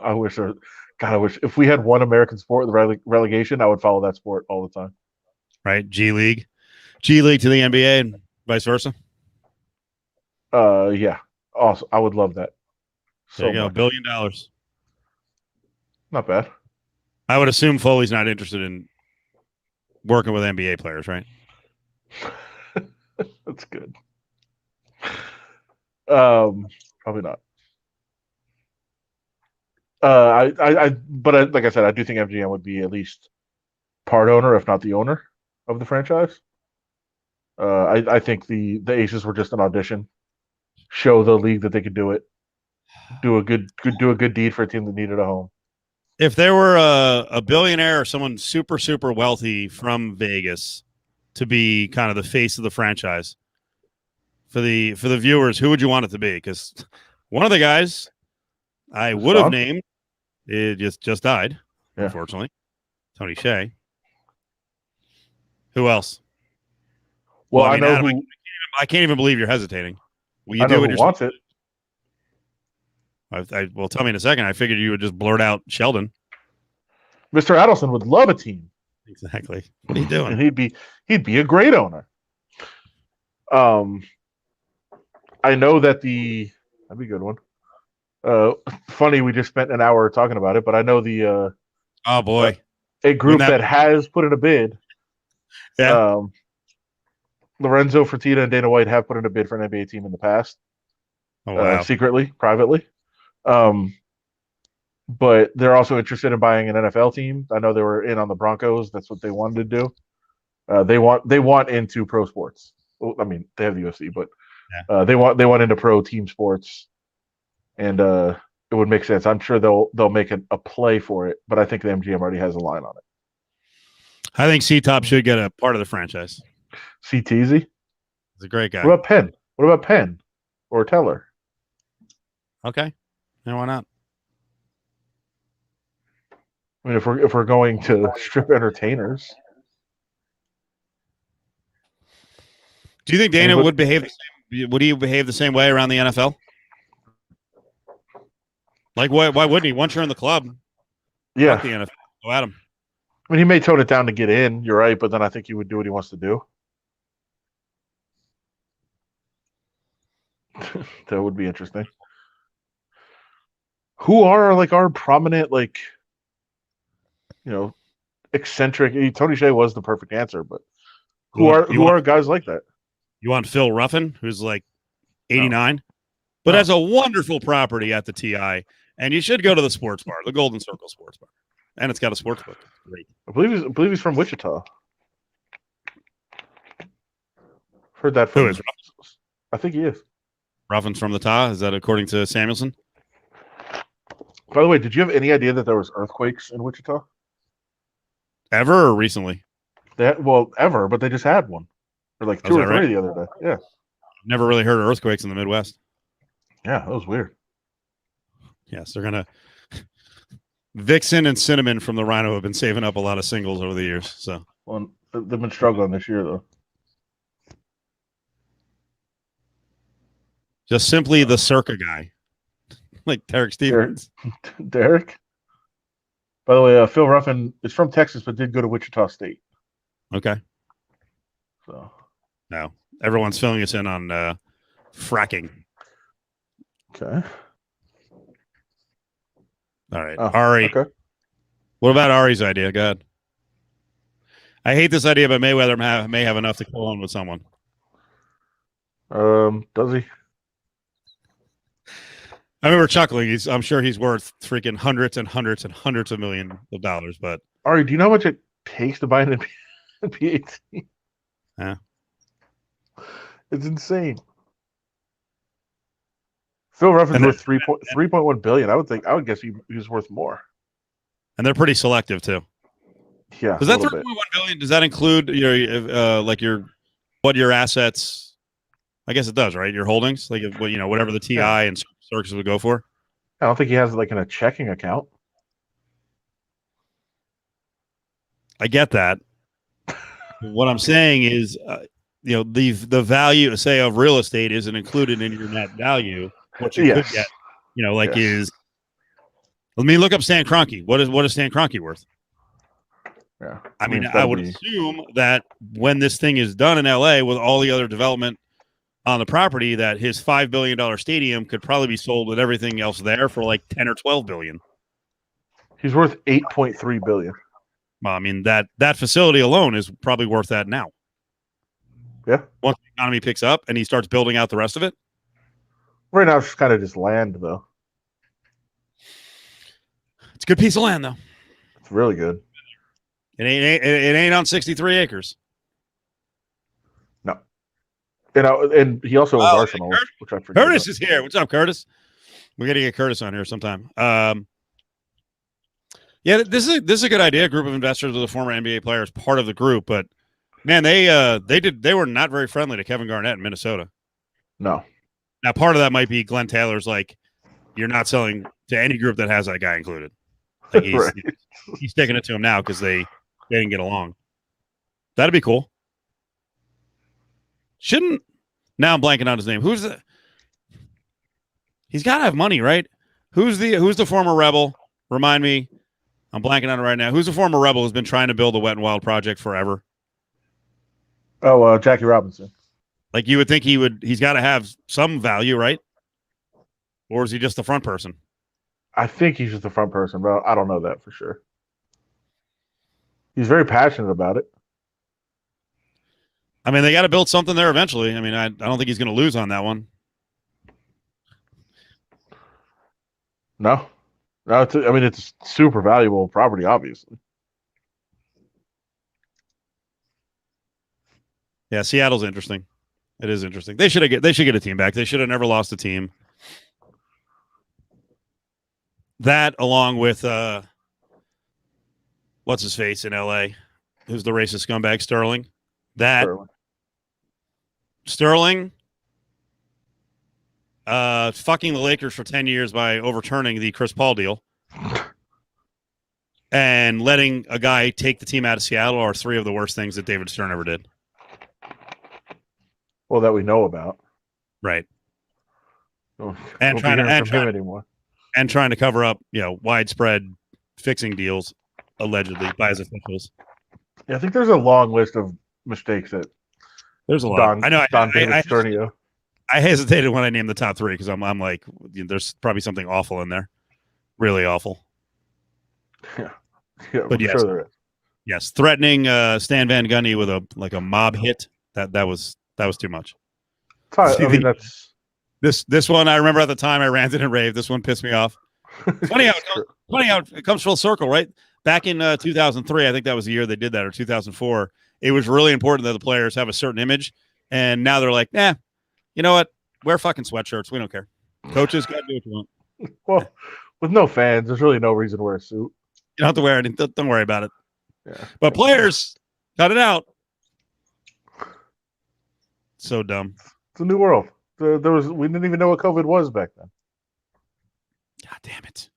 Speaker 1: I wish if we had one American sport, the relegation, I would follow that sport all the time.
Speaker 2: Right, G League to the NBA. Vice versa.
Speaker 1: Yeah. Also, I would love that.
Speaker 2: There you go.
Speaker 1: much.
Speaker 2: $1 billion.
Speaker 1: Not bad.
Speaker 2: I would assume Foley's not interested in working with NBA players, right?
Speaker 1: That's good. Probably not. But like I said, I do think MGM would be at least part owner, if not the owner of the franchise. I think the Aces were just an audition, show the league that they could do it, do a good deed for a team that needed a home.
Speaker 2: If there were a billionaire or someone super, super wealthy from Vegas to be kind of the face of the franchise for the viewers, who would you want it to be? Because one of the guys I would have named it just died, unfortunately. Tony Hsieh. Who else?
Speaker 1: Well, I know
Speaker 2: Adam,
Speaker 1: who.
Speaker 2: I can't even believe you're hesitating. Will you
Speaker 1: I know
Speaker 2: do it?
Speaker 1: Who wants it?
Speaker 2: Well, tell me in a second. I figured you would just blurt out Sheldon.
Speaker 1: Mr. Adelson would love a team.
Speaker 2: Exactly. What are you doing?
Speaker 1: And he'd be a great owner. I know that that'd be a good one. Funny, we just spent an hour talking about it, but I know the
Speaker 2: oh boy,
Speaker 1: a group that has put in a bid.
Speaker 2: Yeah.
Speaker 1: Lorenzo Fertitta and Dana White have put in a bid for an NBA team in the past.
Speaker 2: Oh wow.
Speaker 1: Secretly, privately. But they're also interested in buying an NFL team. I know they were in on the Broncos. That's what they wanted to do. They want into pro sports. Well, I mean, they have the UFC, but they want into pro team sports, and it would make sense. I'm sure they'll make a play for it, but I think the MGM already has a line on it.
Speaker 2: I think C-Top should get a part of the franchise.
Speaker 1: CTZ?
Speaker 2: He's a great guy.
Speaker 1: What about Penn or Teller?
Speaker 2: Okay, and why not?
Speaker 1: I mean, if we're going to strip entertainers,
Speaker 2: do you think Dana would behave the same? Would he behave the same way around the NFL? Like, why wouldn't he? Once you're in the club,
Speaker 1: yeah,
Speaker 2: fuck the NFL. Go at him.
Speaker 1: I mean, he may tone it down to get in. You're right, but then I think he would do what he wants to do. That would be interesting. Who are like our prominent, like, eccentric? Tony Hsieh was the perfect answer, but who are guys like that?
Speaker 2: You want Phil Ruffin, who's like 89, but has a wonderful property at the TI, and you should go to the sports bar, the Golden Circle Sports Bar, and it's got a sports book. Great.
Speaker 1: I believe he's from Wichita. Heard that from.
Speaker 2: Who is Ruffin?
Speaker 1: I think he is.
Speaker 2: Ruffin's from the Ta. Is that according to Samuelson?
Speaker 1: By the way, did you have any idea that there was earthquakes in Wichita?
Speaker 2: Ever or recently?
Speaker 1: Ever, but they just had one. Or like 2 or 3 the other day. Yeah.
Speaker 2: Never really heard of earthquakes in the Midwest.
Speaker 1: Yeah, that was weird.
Speaker 2: Yes, they're gonna. Vixen and Cinnamon from the Rhino have been saving up a lot of singles over the years. So,
Speaker 1: well, they've been struggling this year though.
Speaker 2: Just simply the Circa guy, like Derek Stevens.
Speaker 1: Derek. By the way, Phil Ruffin is from Texas, but did go to Wichita State.
Speaker 2: Okay.
Speaker 1: So.
Speaker 2: No, everyone's filling us in on fracking.
Speaker 1: Okay.
Speaker 2: All right, Ari.
Speaker 1: Okay.
Speaker 2: What about Ari's idea? Go ahead. I hate this idea, but Mayweather may have enough to kill on with someone.
Speaker 1: Does he?
Speaker 2: I remember chuckling. I'm sure he's worth freaking hundreds and hundreds and hundreds of millions of dollars. But
Speaker 1: Ari, do you know how much it takes to buy an NBA team?
Speaker 2: Yeah.
Speaker 1: It's insane. Phil Ruffin's worth 3.1 billion. I would guess he was worth more.
Speaker 2: And they're pretty selective too.
Speaker 1: Yeah.
Speaker 2: Does that 3.1 billion? Does that include what your assets? I guess it does, right? Your holdings, like whatever the TI and Circus would go for.
Speaker 1: I don't think he has like in a checking account.
Speaker 2: I get that. What I'm saying is, the value, say, of real estate isn't included in your net value. What you could get, is. Let me look up Stan Kroenke. What is Stan Kroenke worth?
Speaker 1: Yeah.
Speaker 2: I mean,
Speaker 1: it's
Speaker 2: I
Speaker 1: gotta
Speaker 2: would
Speaker 1: be-
Speaker 2: assume that when this thing is done in LA with all the other development on the property, that his $5 billion stadium could probably be sold with everything else there for like 10 or 12 billion.
Speaker 1: He's worth 8.3 billion.
Speaker 2: Well, I mean, that facility alone is probably worth that now.
Speaker 1: Yeah.
Speaker 2: Once the economy picks up and he starts building out the rest of it.
Speaker 1: Right now, it's kind of just land, though.
Speaker 2: It's a good piece of land, though.
Speaker 1: It's really good.
Speaker 2: It ain't on 63 acres.
Speaker 1: No. And he also owns Arsenal, which I forget.
Speaker 2: Curtis is here. What's up, Curtis? We got to get Curtis on here sometime. Yeah, this is a good idea. A group of investors with a former NBA player is part of the group, but man, they were not very friendly to Kevin Garnett in Minnesota.
Speaker 1: No.
Speaker 2: Now, part of that might be Glenn Taylor's like, you're not selling to any group that has that guy included. Like he's taking it to him now because they didn't get along. That'd be cool. Shouldn't now I'm blanking on his name. Who's the? He's got to have money, right? Who's the former Rebel? Remind me. I'm blanking on it right now. Who's the former Rebel who's been trying to build the Wet and Wild project forever?
Speaker 1: Oh, Jackie Robinson.
Speaker 2: Like you would think he's got to have some value, right? Or is he just the front person?
Speaker 1: I think he's just the front person, but I don't know that for sure. He's very passionate about it.
Speaker 2: I mean, they got to build something there eventually. I mean, I don't think he's going to lose on that one.
Speaker 1: No, it's super valuable property, obviously.
Speaker 2: Yeah, Seattle's interesting. It is interesting. They should get a team back. They should have never lost a team. That along with what's his face in LA, who's the racist scumbag Sterling. Sterling fucking the Lakers for 10 years by overturning the Chris Paul deal and letting a guy take the team out of Seattle are three of the worst things that David Stern ever did.
Speaker 1: Well, that we know about.
Speaker 2: Right.
Speaker 1: And trying
Speaker 2: to cover up, widespread fixing deals allegedly by his officials.
Speaker 1: Yeah, I think there's a long list of mistakes that
Speaker 2: there's a lot. I know.
Speaker 1: I
Speaker 2: hesitated when I named the top three because I'm like, there's probably something awful in there, really awful.
Speaker 1: Yeah,
Speaker 2: but yes,
Speaker 1: sure there is.
Speaker 2: Yes, threatening Stan Van Gundy with a mob hit that was too much. This one I remember at the time I ranted and raved. This one pissed me off. Funny how it comes full circle, right? Back in 2003, I think that was the year they did that, or 2004. It was really important that the players have a certain image, and now they're like, nah, you know what? Wear fucking sweatshirts. We don't care. Coaches got to do what you want.
Speaker 1: Well, with no fans, there's really no reason to wear a suit.
Speaker 2: You don't have to wear it. Don't worry about it.
Speaker 1: Yeah.
Speaker 2: But players, cut it out. So dumb.
Speaker 1: It's a new world. We didn't even know what COVID was back then.
Speaker 2: God damn it.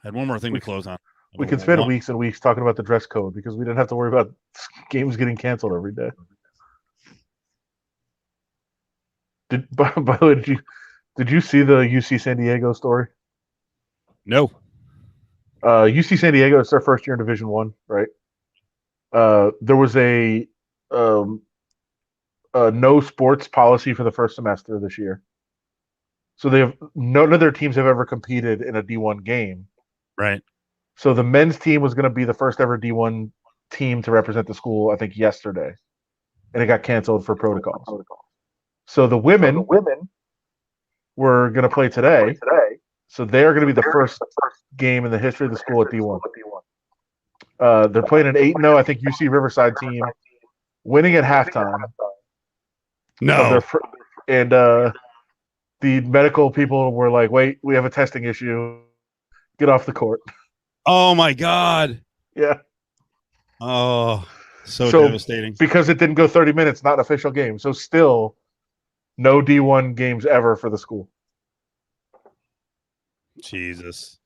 Speaker 2: I had one more thing to close on.
Speaker 1: We could spend weeks and weeks talking about the dress code because we didn't have to worry about games getting canceled every day. By the way, did you see the UC San Diego story?
Speaker 2: No.
Speaker 1: UC San Diego, it's their first year in Division I, right? There was a no sports policy for the first semester this year. So none of their teams have ever competed in a D1 game.
Speaker 2: Right.
Speaker 1: So the men's team was going to be the first ever D1 team to represent the school, I think, yesterday. And it got canceled for protocols. So the women were going to play today. So they're going to be the first game in the history of the school at D1. They're playing an 8-0, I think, UC Riverside team, winning at halftime.
Speaker 2: No.
Speaker 1: And the medical people were like, wait, we have a testing issue. Get off the court.
Speaker 2: Oh, my God.
Speaker 1: Yeah.
Speaker 2: Oh, so devastating.
Speaker 1: Because it didn't go 30 minutes, not an official game. So still no D1 games ever for the school.
Speaker 2: Jesus.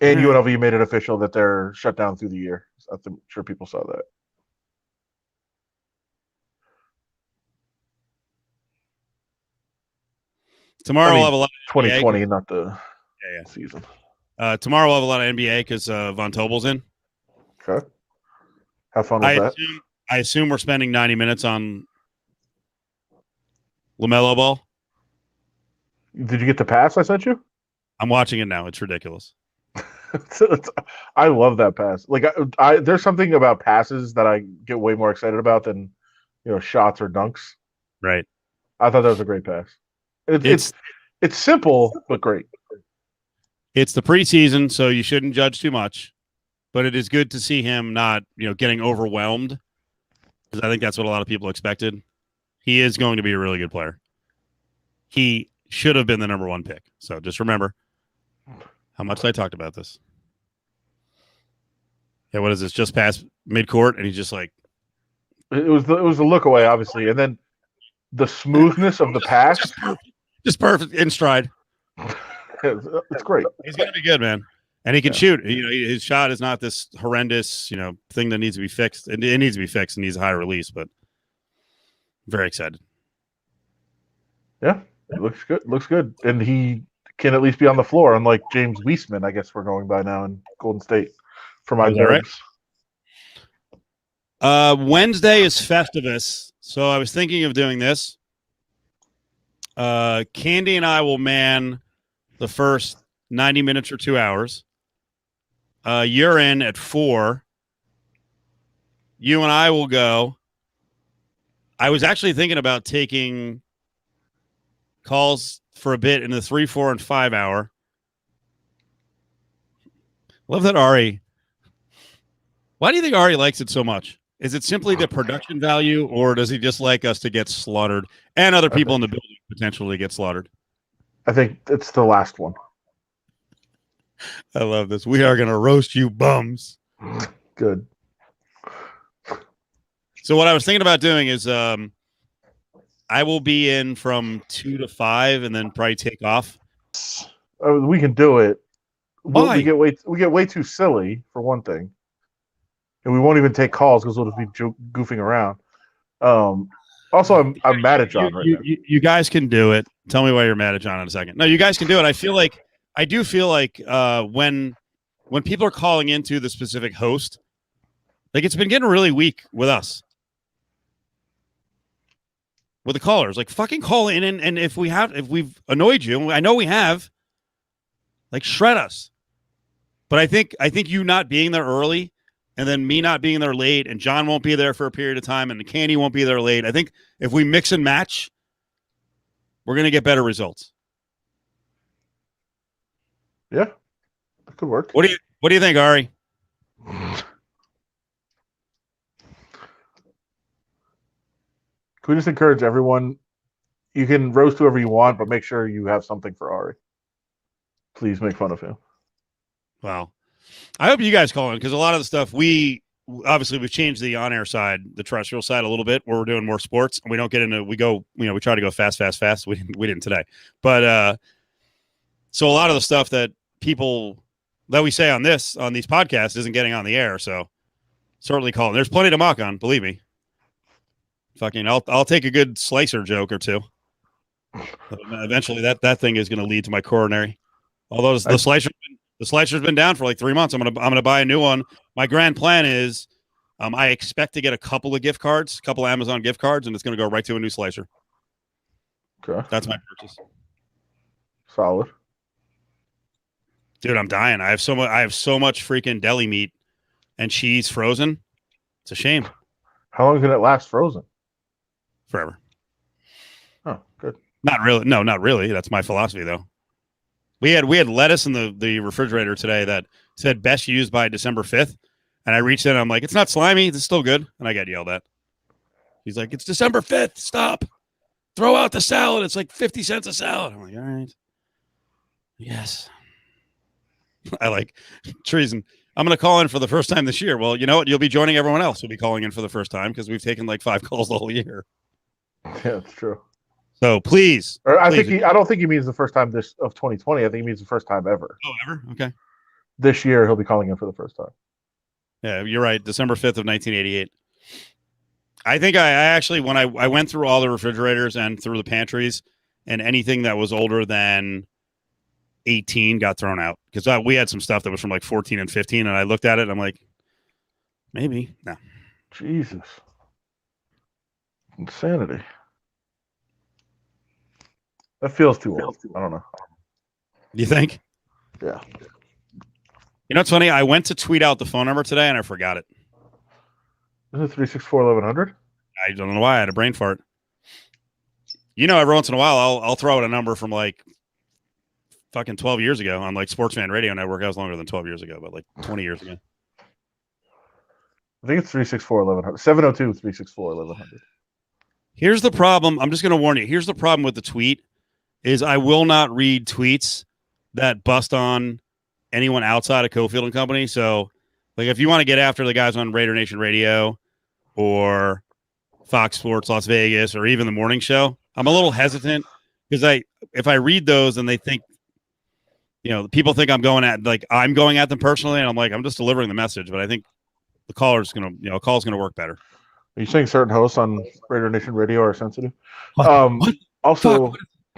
Speaker 1: And UNLV made it official that they're shut down through the year. I'm sure people saw that.
Speaker 2: Tomorrow we'll have a lot of
Speaker 1: 2020, not the season.
Speaker 2: Tomorrow we'll have a lot of NBA because Von Tobel's in.
Speaker 1: Okay. Have fun with that.
Speaker 2: I assume we're spending 90 minutes on LaMelo Ball.
Speaker 1: Did you get the pass I sent you?
Speaker 2: I'm watching it now. It's ridiculous.
Speaker 1: I love that pass. Like I there's something about passes that I get way more excited about than shots or dunks.
Speaker 2: Right.
Speaker 1: I thought that was a great pass. It's simple but great.
Speaker 2: It's the preseason, so you shouldn't judge too much. But it is good to see him not, getting overwhelmed, because I think that's what a lot of people expected. He is going to be a really good player. He should have been the number 1 pick. So just remember how much I talked about this. Yeah, what is this? Just past midcourt, and he's just like,
Speaker 1: it was the look away, obviously, and then the smoothness of the pass,
Speaker 2: just perfect in stride.
Speaker 1: It's great.
Speaker 2: He's going to be good, man. And he can shoot. His shot is not this horrendous, thing that needs to be fixed. It needs to be fixed and needs a high release, but very excited.
Speaker 1: Yeah, it looks good. Looks good. And he can at least be on the floor, unlike James Wiesman, I guess we're going by now in Golden State for my nerves.
Speaker 2: Right? Wednesday is Festivus, so I was thinking of doing this. Candy and I will man the first 90 minutes or 2 hours. You're in at 4. You and I will go. I was actually thinking about taking calls for a bit in the 3, 4, and 5 hour. Love that Ari. Why do you think Ari likes it so much? Is it simply the production value, or does he just like us to get slaughtered and other people in the building potentially get slaughtered?
Speaker 1: I think it's the last one.
Speaker 2: I love this. We are going to roast you bums.
Speaker 1: Good.
Speaker 2: So what I was thinking about doing is I will be in from 2 to 5 and then probably take off.
Speaker 1: We can do it.
Speaker 2: Why?
Speaker 1: We get way too silly, for one thing. And we won't even take calls because we'll just be goofing around. Also, I'm mad at John right now.
Speaker 2: You guys can do it. Tell me why you're mad at John in a second. No, you guys can do it. I do feel like when people are calling into the specific host, like it's been getting really weak with us. With the callers. Like fucking call in and if we've annoyed you, I know we have, like shred us. But I think you not being there early and then me not being there late and John won't be there for a period of time and the Candy won't be there late. I think if we mix and match, we're going to get better results.
Speaker 1: Yeah, that could work.
Speaker 2: What do you think, Ari?
Speaker 1: Can we just encourage everyone? You can roast whoever you want, but make sure you have something for Ari. Please make fun of him.
Speaker 2: Wow. I hope you guys call in because a lot of the stuff we've changed the on-air side, the terrestrial side a little bit where we're doing more sports and we don't get into, we try to go fast. We didn't today. But so a lot of the stuff that people that we say on these podcasts isn't getting on the air. So certainly call in. There's plenty to mock on, believe me. Fucking, I'll take a good slicer joke or two. Eventually, that thing is going to lead to my coronary. Although the slicer's been down for like 3 months, I'm gonna buy a new one. My grand plan is, I expect to get a couple of gift cards, a couple of Amazon gift cards, and it's going to go right to a new slicer.
Speaker 1: Okay,
Speaker 2: that's my purchase.
Speaker 1: Solid,
Speaker 2: dude. I'm dying. I have so much freaking deli meat and cheese frozen. It's a shame.
Speaker 1: How long can it last frozen?
Speaker 2: Forever.
Speaker 1: Oh, good.
Speaker 2: Not really. No, not really. That's my philosophy, though. We had lettuce in the refrigerator today that said best used by December 5th. And I reached in and I'm like, it's not slimy. It's still good. And I got yelled at. He's like, it's December 5th. Stop. Throw out the salad. It's like 50 cents a salad. I'm like, all right. Yes. I like treason. I'm going to call in for the first time this year. Well, you know what? You'll be joining everyone else who'll be calling in for the first time because we've taken like 5 calls the whole year.
Speaker 1: Yeah, that's true.
Speaker 2: So please.
Speaker 1: I don't think he means the first time of 2020. I think he means the first time ever.
Speaker 2: Oh, ever? Okay.
Speaker 1: This year he'll be calling in for the first time.
Speaker 2: Yeah, you're right. December 5th of 1988. I think I actually, when I went through all the refrigerators and through the pantries and anything that was older than 18 got thrown out because we had some stuff that was from like 14 and 15, and I looked at it and I'm like, maybe no.
Speaker 1: Jesus, insanity. That feels too old. I don't know.
Speaker 2: You think?
Speaker 1: Yeah.
Speaker 2: You know what's funny? I went to tweet out the phone number today and I forgot it.
Speaker 1: Is it 364-1100?
Speaker 2: I don't know why. I had a brain fart. You know, every once in a while, I'll throw out a number from like fucking 12 years ago on like Sportsman Radio Network. That was longer than 12 years ago, but like 20 years ago.
Speaker 1: I think it's 364-1100. 702-364-1100.
Speaker 2: Here's the problem. I'm just going to warn you. Here's the problem with the tweet is I will not read tweets that bust on anyone outside of Cofield and Company. So, like, if you want to get after the guys on Raider Nation Radio or Fox Sports Las Vegas or even the morning show, I'm a little hesitant because if I read those and they think, you know, people think I'm going at them personally, and I'm like, I'm just delivering the message. But I think the caller's going to, you know, a call's going to work better.
Speaker 1: Are you saying certain hosts on Raider Nation Radio are sensitive?
Speaker 2: What?
Speaker 1: Also,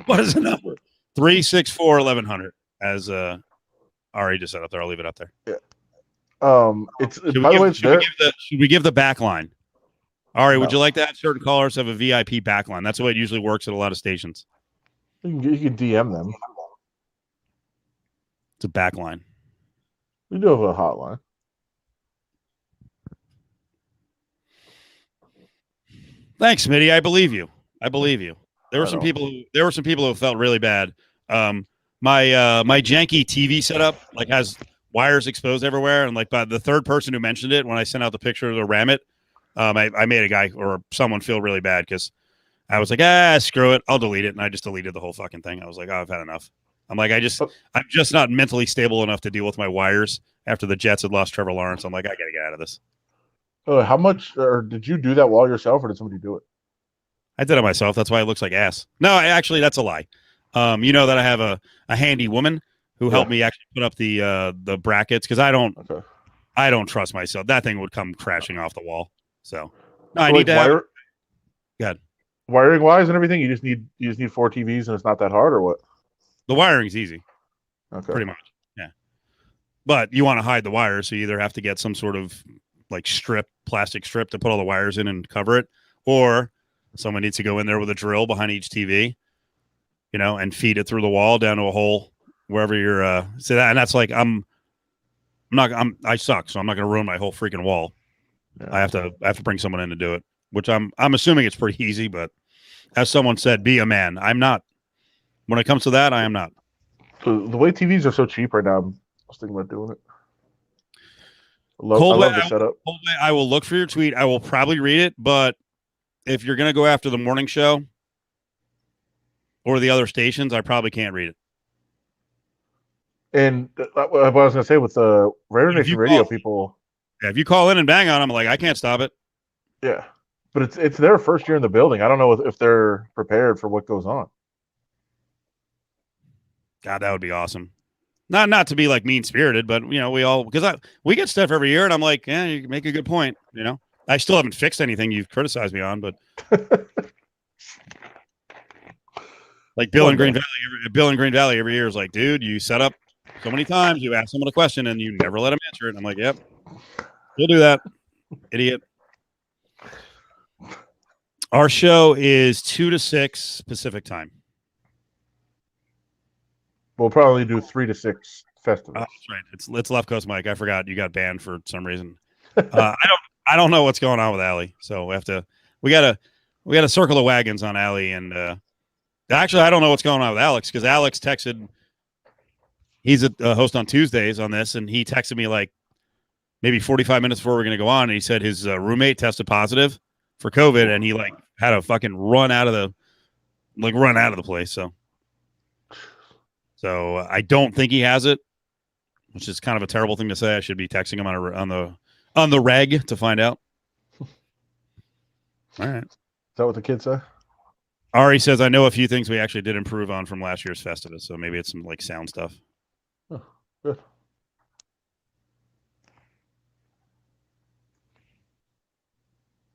Speaker 2: what is the number? 364-1100 as Ari just said up there. I'll leave it up there.
Speaker 1: Yeah. It's by the way,
Speaker 2: should we give the back line? Ari, would you like that? Certain callers have a VIP back line. That's the way it usually works at a lot of stations.
Speaker 1: You can DM them.
Speaker 2: It's a back line.
Speaker 1: We do have a hotline.
Speaker 2: Thanks, Smitty. I believe you. There were some people who felt really bad. My janky TV setup like has wires exposed everywhere, and like by the third person who mentioned it when I sent out the picture of the Ramit, I made a guy or someone feel really bad because I was like, screw it, I'll delete it, and I just deleted the whole fucking thing. I was like, I've had enough. I'm like, I'm just not mentally stable enough to deal with my wires after the Jets had lost Trevor Lawrence. I'm like, I gotta get out of this.
Speaker 1: How much, or did you do that wall yourself, or did somebody do it?
Speaker 2: I did it myself. That's why it looks like ass. No, actually, that's a lie. You know that I have a handy woman who helped me actually put up the brackets because I don't trust myself. That thing would come crashing off the wall. So no, I need to have. Good.
Speaker 1: Wiring wise and everything, you just need 4 TVs and it's not that hard, or what?
Speaker 2: The wiring's easy.
Speaker 1: Okay.
Speaker 2: Pretty much. Yeah. But you want to hide the wires, so you either have to get some sort of like plastic strip to put all the wires in and cover it, or someone needs to go in there with a drill behind each TV, you know, and feed it through the wall down to a hole wherever you're so that, and that's like I suck, so I'm not gonna ruin my whole freaking wall. Yeah. I have to bring someone in to do it, which I'm assuming it's pretty easy, but as someone said, be a man. I'm not. When it comes to that, I am not.
Speaker 1: The way TVs are so cheap right now, I was thinking about doing it. I love the setup.
Speaker 2: I will look for your tweet. I will probably read it, but if you're going to go after the morning show or the other stations, I probably can't read it.
Speaker 1: And what I was going to say with the Raider Nation Radio people.
Speaker 2: Yeah, if you call in and bang on them, like, I can't stop it.
Speaker 1: Yeah, but it's their first year in the building. I don't know if they're prepared for what goes on.
Speaker 2: God, that would be awesome. Not to be like mean spirited, but you know, we get stuff every year, and I'm like, yeah, you make a good point. You know, I still haven't fixed anything you've criticized me on, but like Bill in Green Valley every year is like, dude, you set up so many times, you ask someone a question, and you never let them answer it. And I'm like, yep, you'll do that, idiot. Our show is 2 to 6 Pacific time.
Speaker 1: We'll probably do 3 to 6 Festivus.
Speaker 2: That's right. It's Left Coast Mike. I forgot you got banned for some reason. I don't know what's going on with Allie. So we gotta circle the wagons on Allie, and actually I don't know what's going on with Alex because Alex texted. He's a host on Tuesdays on this, and he texted me like maybe 45 minutes before we're gonna go on, and he said his roommate tested positive for COVID, and he like had a fucking run out of the place. So I don't think he has it, which is kind of a terrible thing to say. I should be texting him on the reg to find out. All right.
Speaker 1: Is that what the kids say?
Speaker 2: Ari says, I know a few things we actually did improve on from last year's Festivus, so maybe it's some like sound stuff.
Speaker 1: Oh, good.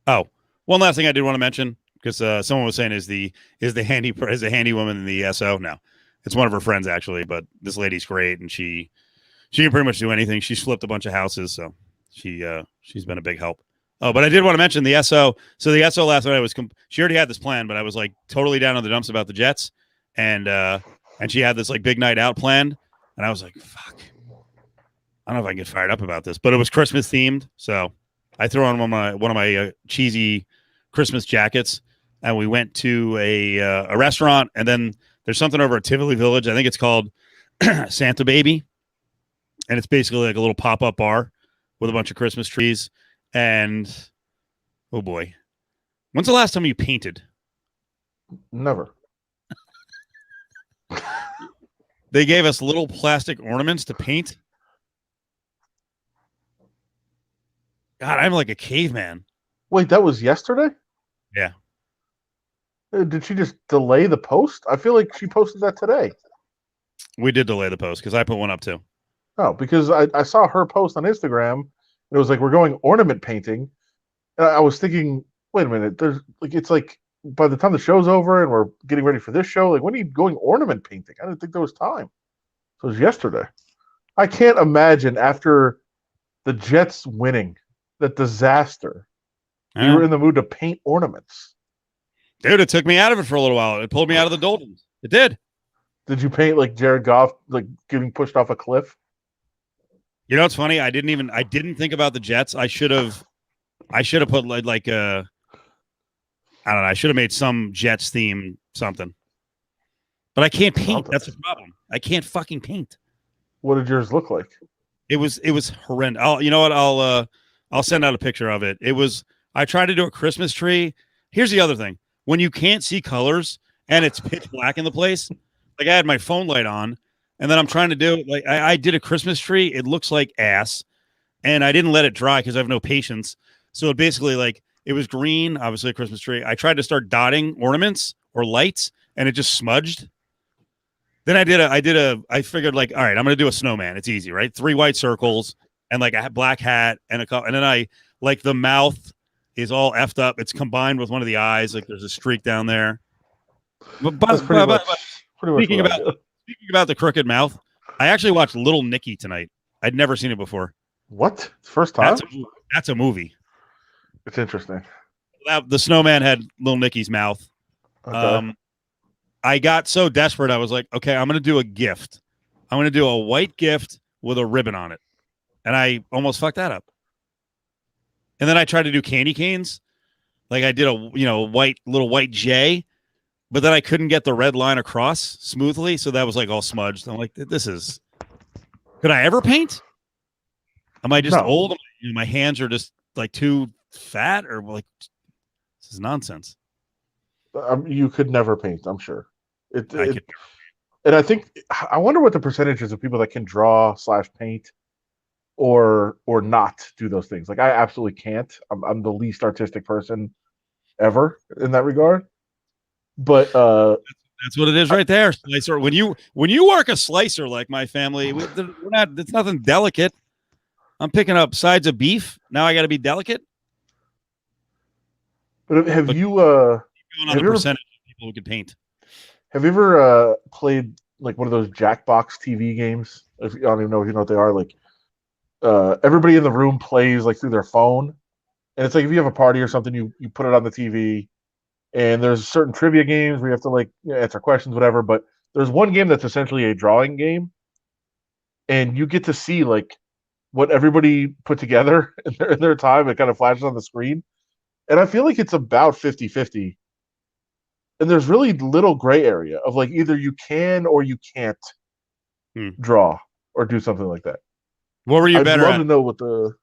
Speaker 2: Oh, one last thing I did want to mention because someone was saying is the handy woman in the ESO. No, It's one of her friends actually, but this lady's great, and she can pretty much do anything. She's flipped a bunch of houses, so she's been a big help. Oh, but I did want to mention the SO. So the SO last night she already had this plan, but I was like totally down on the dumps about the Jets, and she had this like big night out planned, and I was like, fuck, I don't know if I can get fired up about this, but it was Christmas themed, so I threw on one of my cheesy Christmas jackets, and we went to a restaurant, and then there's something over at Tivoli Village. I think it's called Santa Baby, and it's basically like a little pop-up bar with a bunch of Christmas trees. And oh boy, when's the last time you painted?
Speaker 1: Never.
Speaker 2: They gave us little plastic ornaments to paint. God, I'm like a caveman.
Speaker 1: Wait, that was yesterday?
Speaker 2: Yeah.
Speaker 1: Did she just delay the post? I feel like she posted that today.
Speaker 2: We did delay the post because I put one up too.
Speaker 1: Oh, because I saw her post on Instagram. It was like, we're going ornament painting. And I was thinking, wait a minute, it's like by the time the show's over and we're getting ready for this show, like when are you going ornament painting? I didn't think there was time. So it was yesterday. I can't imagine after the Jets winning, that disaster, you were in the mood to paint ornaments.
Speaker 2: Dude, it took me out of it for a little while. It pulled me out of the doldrums. It did.
Speaker 1: Did you paint like Jared Goff, like getting pushed off a cliff?
Speaker 2: You know what's funny? I didn't think about the Jets. I should have put like I don't know. I should have made some Jets theme something. But I can't paint. That's the problem. I can't fucking paint.
Speaker 1: What did yours look like?
Speaker 2: It was horrendous. You know what? I'll send out a picture of it. I tried to do a Christmas tree. Here's the other thing. When you can't see colors and it's pitch black in the place, like I had my phone light on, and then I'm trying to do like I did a Christmas tree. It looks like ass, and I didn't let it dry because I have no patience. So it basically like it was green, obviously a Christmas tree. I tried to start dotting ornaments or lights, and it just smudged. Then I figured like, all right, I'm gonna do a snowman. It's easy, right? 3 white circles and like a black hat and and then I like the mouth is all effed up. It's combined with one of the eyes. Like there's a streak down there. But speaking about the crooked mouth, I actually watched Little Nicky tonight. I'd never seen it before.
Speaker 1: What? First time?
Speaker 2: That's a movie.
Speaker 1: It's interesting.
Speaker 2: The snowman had Little Nicky's mouth. Okay. I got so desperate. I was like, okay, I'm going to do a gift. I'm going to do a white gift with a ribbon on it. And I almost fucked that up. And then I tried to do candy canes. Like I did a little white J, but then I couldn't get the red line across smoothly. So that was like all smudged. I'm like, could I ever paint? Am I just old? My hands are just like too fat, or like, this is nonsense.
Speaker 1: You could never paint, I'm sure. And I wonder what the percentage is of people that can draw / paint or not do those things. Like I absolutely can't. I'm the least artistic person ever in that regard. But
Speaker 2: that's what it is right there. Slicer. When you work a slicer like my family, it's nothing delicate. I'm picking up sides of beef. Now I got to be delicate.
Speaker 1: But have you
Speaker 2: on the percentage of people who can paint?
Speaker 1: Have you ever played like one of those Jackbox TV games? I don't even know if you know what they are. Like everybody in the room plays like through their phone, and it's like if you have a party or something, you put it on the TV, and there's certain trivia games where you have to like answer questions, whatever. But there's one game that's essentially a drawing game, and you get to see like what everybody put together in their time. It kind of flashes on the screen, and I feel like it's about 50-50. And there's really little gray area of like either you can or you can't draw or do something like that.
Speaker 2: What were you better at?
Speaker 1: I'd love to know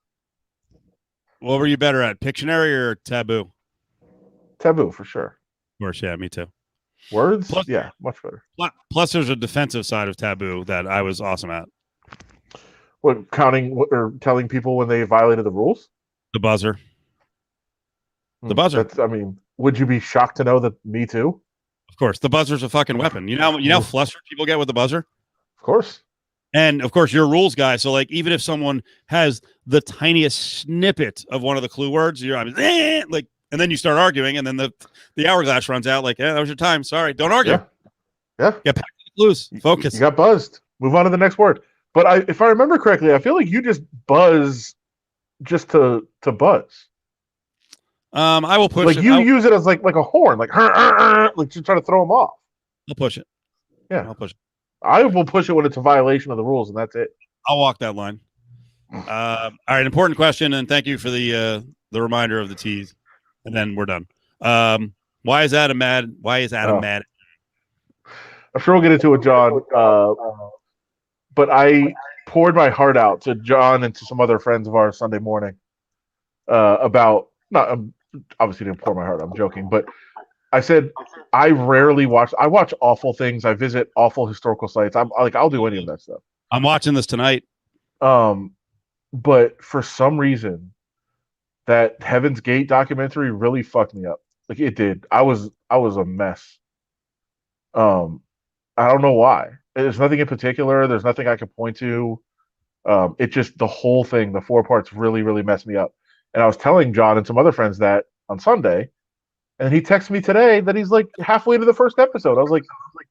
Speaker 2: what were you better at, Pictionary or Taboo?
Speaker 1: Taboo for sure.
Speaker 2: Of course, yeah, me too.
Speaker 1: Words, yeah, much better.
Speaker 2: Plus, there's a defensive side of Taboo that I was awesome at.
Speaker 1: What, counting or telling people when they violated the rules?
Speaker 2: The buzzer. The buzzer.
Speaker 1: Would you be shocked to know that me too?
Speaker 2: Of course, the buzzer's a fucking weapon. You know how flustered people get with the buzzer?
Speaker 1: Of course. And
Speaker 2: of course, you're a rules guy. So like, even if someone has the tiniest snippet of one of the clue words, and then you start arguing, and then the hourglass runs out. Like, yeah, that was your time. Sorry, don't argue.
Speaker 1: Yeah.
Speaker 2: Get back to the loose. Focus.
Speaker 1: You got buzzed. Move on to the next word. But if I remember correctly, I feel like you just buzz just to buzz.
Speaker 2: I will push
Speaker 1: like
Speaker 2: it.
Speaker 1: You use it as like a horn, like to try to throw them off.
Speaker 2: I'll push it.
Speaker 1: Yeah,
Speaker 2: I'll push it.
Speaker 1: I will push it when it's a violation of the rules, and that's it.
Speaker 2: I'll walk that line. All right, important question, and thank you for the reminder of the tease, and then we're done. Why is Adam mad? Mad?
Speaker 1: I'm sure we'll get into it, John. But I poured my heart out to John and to some other friends of ours Sunday morning about not obviously didn't pour my heart. I'm joking, but I said I rarely watch. I watch awful things. I visit awful historical sites. I'll do any of that stuff.
Speaker 2: I'm watching this tonight.
Speaker 1: But for some reason, that Heaven's Gate documentary really fucked me up. Like it did. I was a mess. I don't know why. There's nothing in particular. There's nothing I can point to. It just the whole thing, the 4 parts, really, really messed me up. And I was telling John and some other friends that on Sunday, and he texted me today that he's like halfway to the first episode. I was like,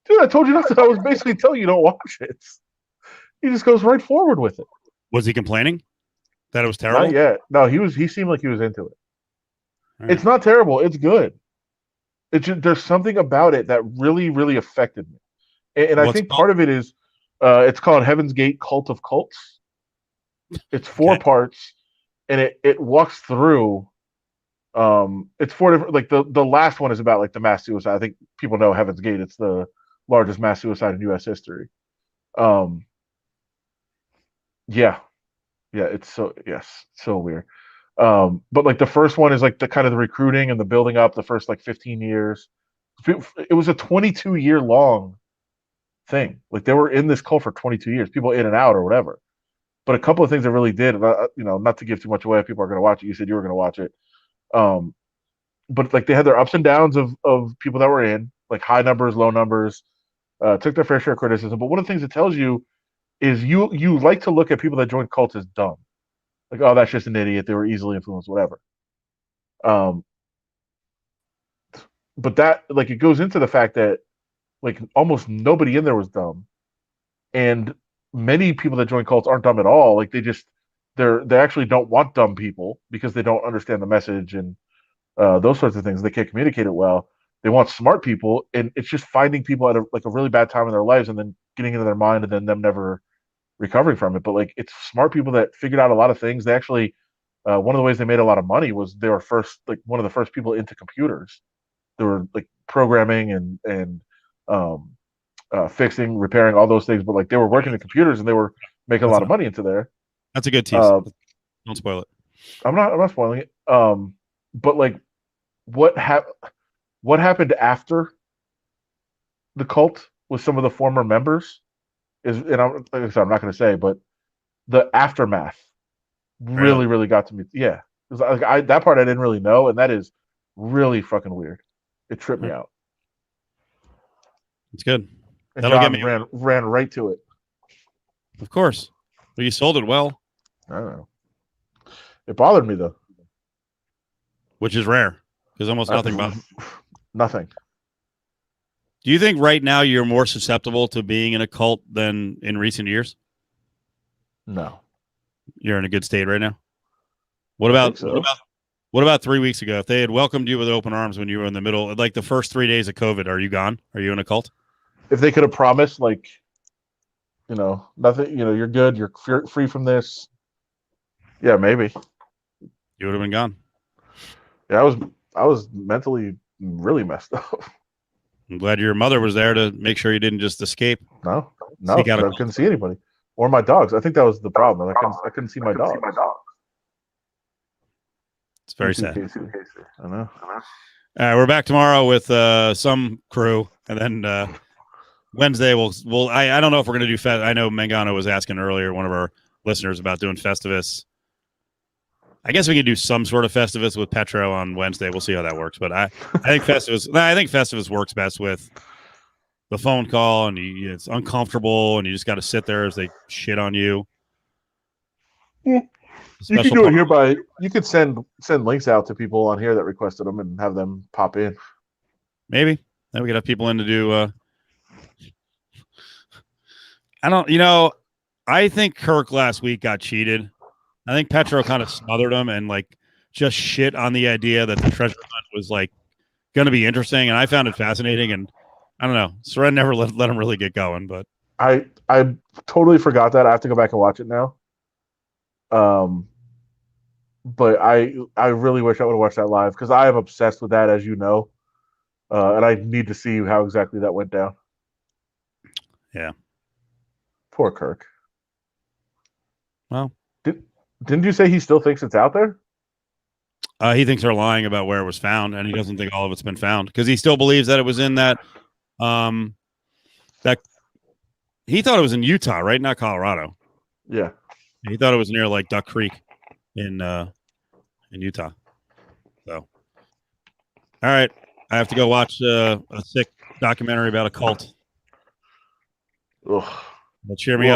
Speaker 1: dude, I told you not to. I was basically telling you don't watch it. He just goes right forward with it.
Speaker 2: Was he complaining that it was terrible?
Speaker 1: Not yet. No, he seemed like he was into it. Right. It's not terrible. It's good. It's just, there's something about it that really, really affected me. And I think part of it is it's called Heaven's Gate Cult of Cults. It's 4 parts, and it walks through. It's 4 different. Like the last one is about like the mass suicide. I think people know Heaven's Gate. It's the largest mass suicide in U.S. history. Yeah, it's so weird. But like the first one is like the kind of the recruiting and the building up the first like 15 years. It was a 22-year long thing. Like they were in this cult for 22 years, people in and out or whatever. But a couple of things that really did, not to give too much away if people are going to watch it. You said you were going to watch it. But like they had their ups and downs of people that were in, like high numbers, low numbers, took their fair share of criticism. But one of the things it tells you is you like to look at people that join cults as dumb. Like, oh, that's just an idiot. They were easily influenced, whatever. But that, like, it goes into the fact that, like, almost nobody in there was dumb. And many people that join cults aren't dumb at all. Like, they actually don't want dumb people because they don't understand the message and those sorts of things. They can't communicate it well. They want smart people, and it's just finding people at a really bad time in their lives and then getting into their mind and then them never recovering from it. But like, it's smart people that figured out a lot of things. They actually, one of the ways they made a lot of money was they were one of the first people into computers. They were like programming and fixing, repairing, all those things. But like, they were working in computers and they were making a lot of money into there.
Speaker 2: That's a good tease. Don't spoil it.
Speaker 1: I'm not spoiling it. But like, what happened after the cult with some of the former members is, and like I said, I'm not going to say, but the aftermath really got to me. Yeah, like that part I didn't really know, and that is really fucking weird. It tripped me out.
Speaker 2: It's good.
Speaker 1: And John ran right to it.
Speaker 2: Of course. Well, you sold it well.
Speaker 1: I don't know. It bothered me though,
Speaker 2: which is rare because almost nothing about
Speaker 1: nothing.
Speaker 2: Do you think right now you're more susceptible to being in a cult than in recent years?
Speaker 1: No.
Speaker 2: You're in a good state right now? What about 3 weeks ago? If they had welcomed you with open arms when you were in the middle, like the first 3 days of COVID, are you gone? Are you in a cult?
Speaker 1: If they could have promised, like, nothing, you're good, you're free from this. Yeah, maybe.
Speaker 2: You would have been gone.
Speaker 1: Yeah, I was mentally really messed up.
Speaker 2: I'm glad your mother was there to make sure you didn't just escape.
Speaker 1: No, I couldn't see anybody or my dogs. I think that was the problem. I couldn't see my dog.
Speaker 2: It's very sad.
Speaker 1: I know.
Speaker 2: All right, we're back tomorrow with some crew, and then Wednesday we'll. I don't know if we're going to do. I know Mangano was asking earlier, one of our listeners, about doing Festivus. I guess we could do some sort of Festivus with Petro on Wednesday. We'll see how that works. But I think Festivus works best with the phone call, and it's uncomfortable, and you just got to sit there as they shit on you.
Speaker 1: Yeah. You can do it here you could send links out to people on here that requested them and have them pop in.
Speaker 2: Maybe. Then we could have people in to do I don't. I think Kirk last week got cheated. I think Petro kind of smothered him and like just shit on the idea that the treasure hunt was like going to be interesting, and I found it fascinating. And I don't know, Soren never let him really get going. But
Speaker 1: I totally forgot that. I have to go back and watch it now. But I really wish I would have watched that live because I am obsessed with that, as you know, and I need to see how exactly that went down.
Speaker 2: Yeah,
Speaker 1: poor Kirk.
Speaker 2: Well,
Speaker 1: didn't you say he still thinks it's out there?
Speaker 2: He thinks they're lying about where it was found, and he doesn't think all of it's been found because he still believes that it was in that. That he thought it was in Utah, right? Not Colorado.
Speaker 1: Yeah,
Speaker 2: he thought it was near like Duck Creek in Utah. So, all right, I have to go watch a sick documentary about a cult.
Speaker 1: Ugh.
Speaker 2: Well, cheer me up.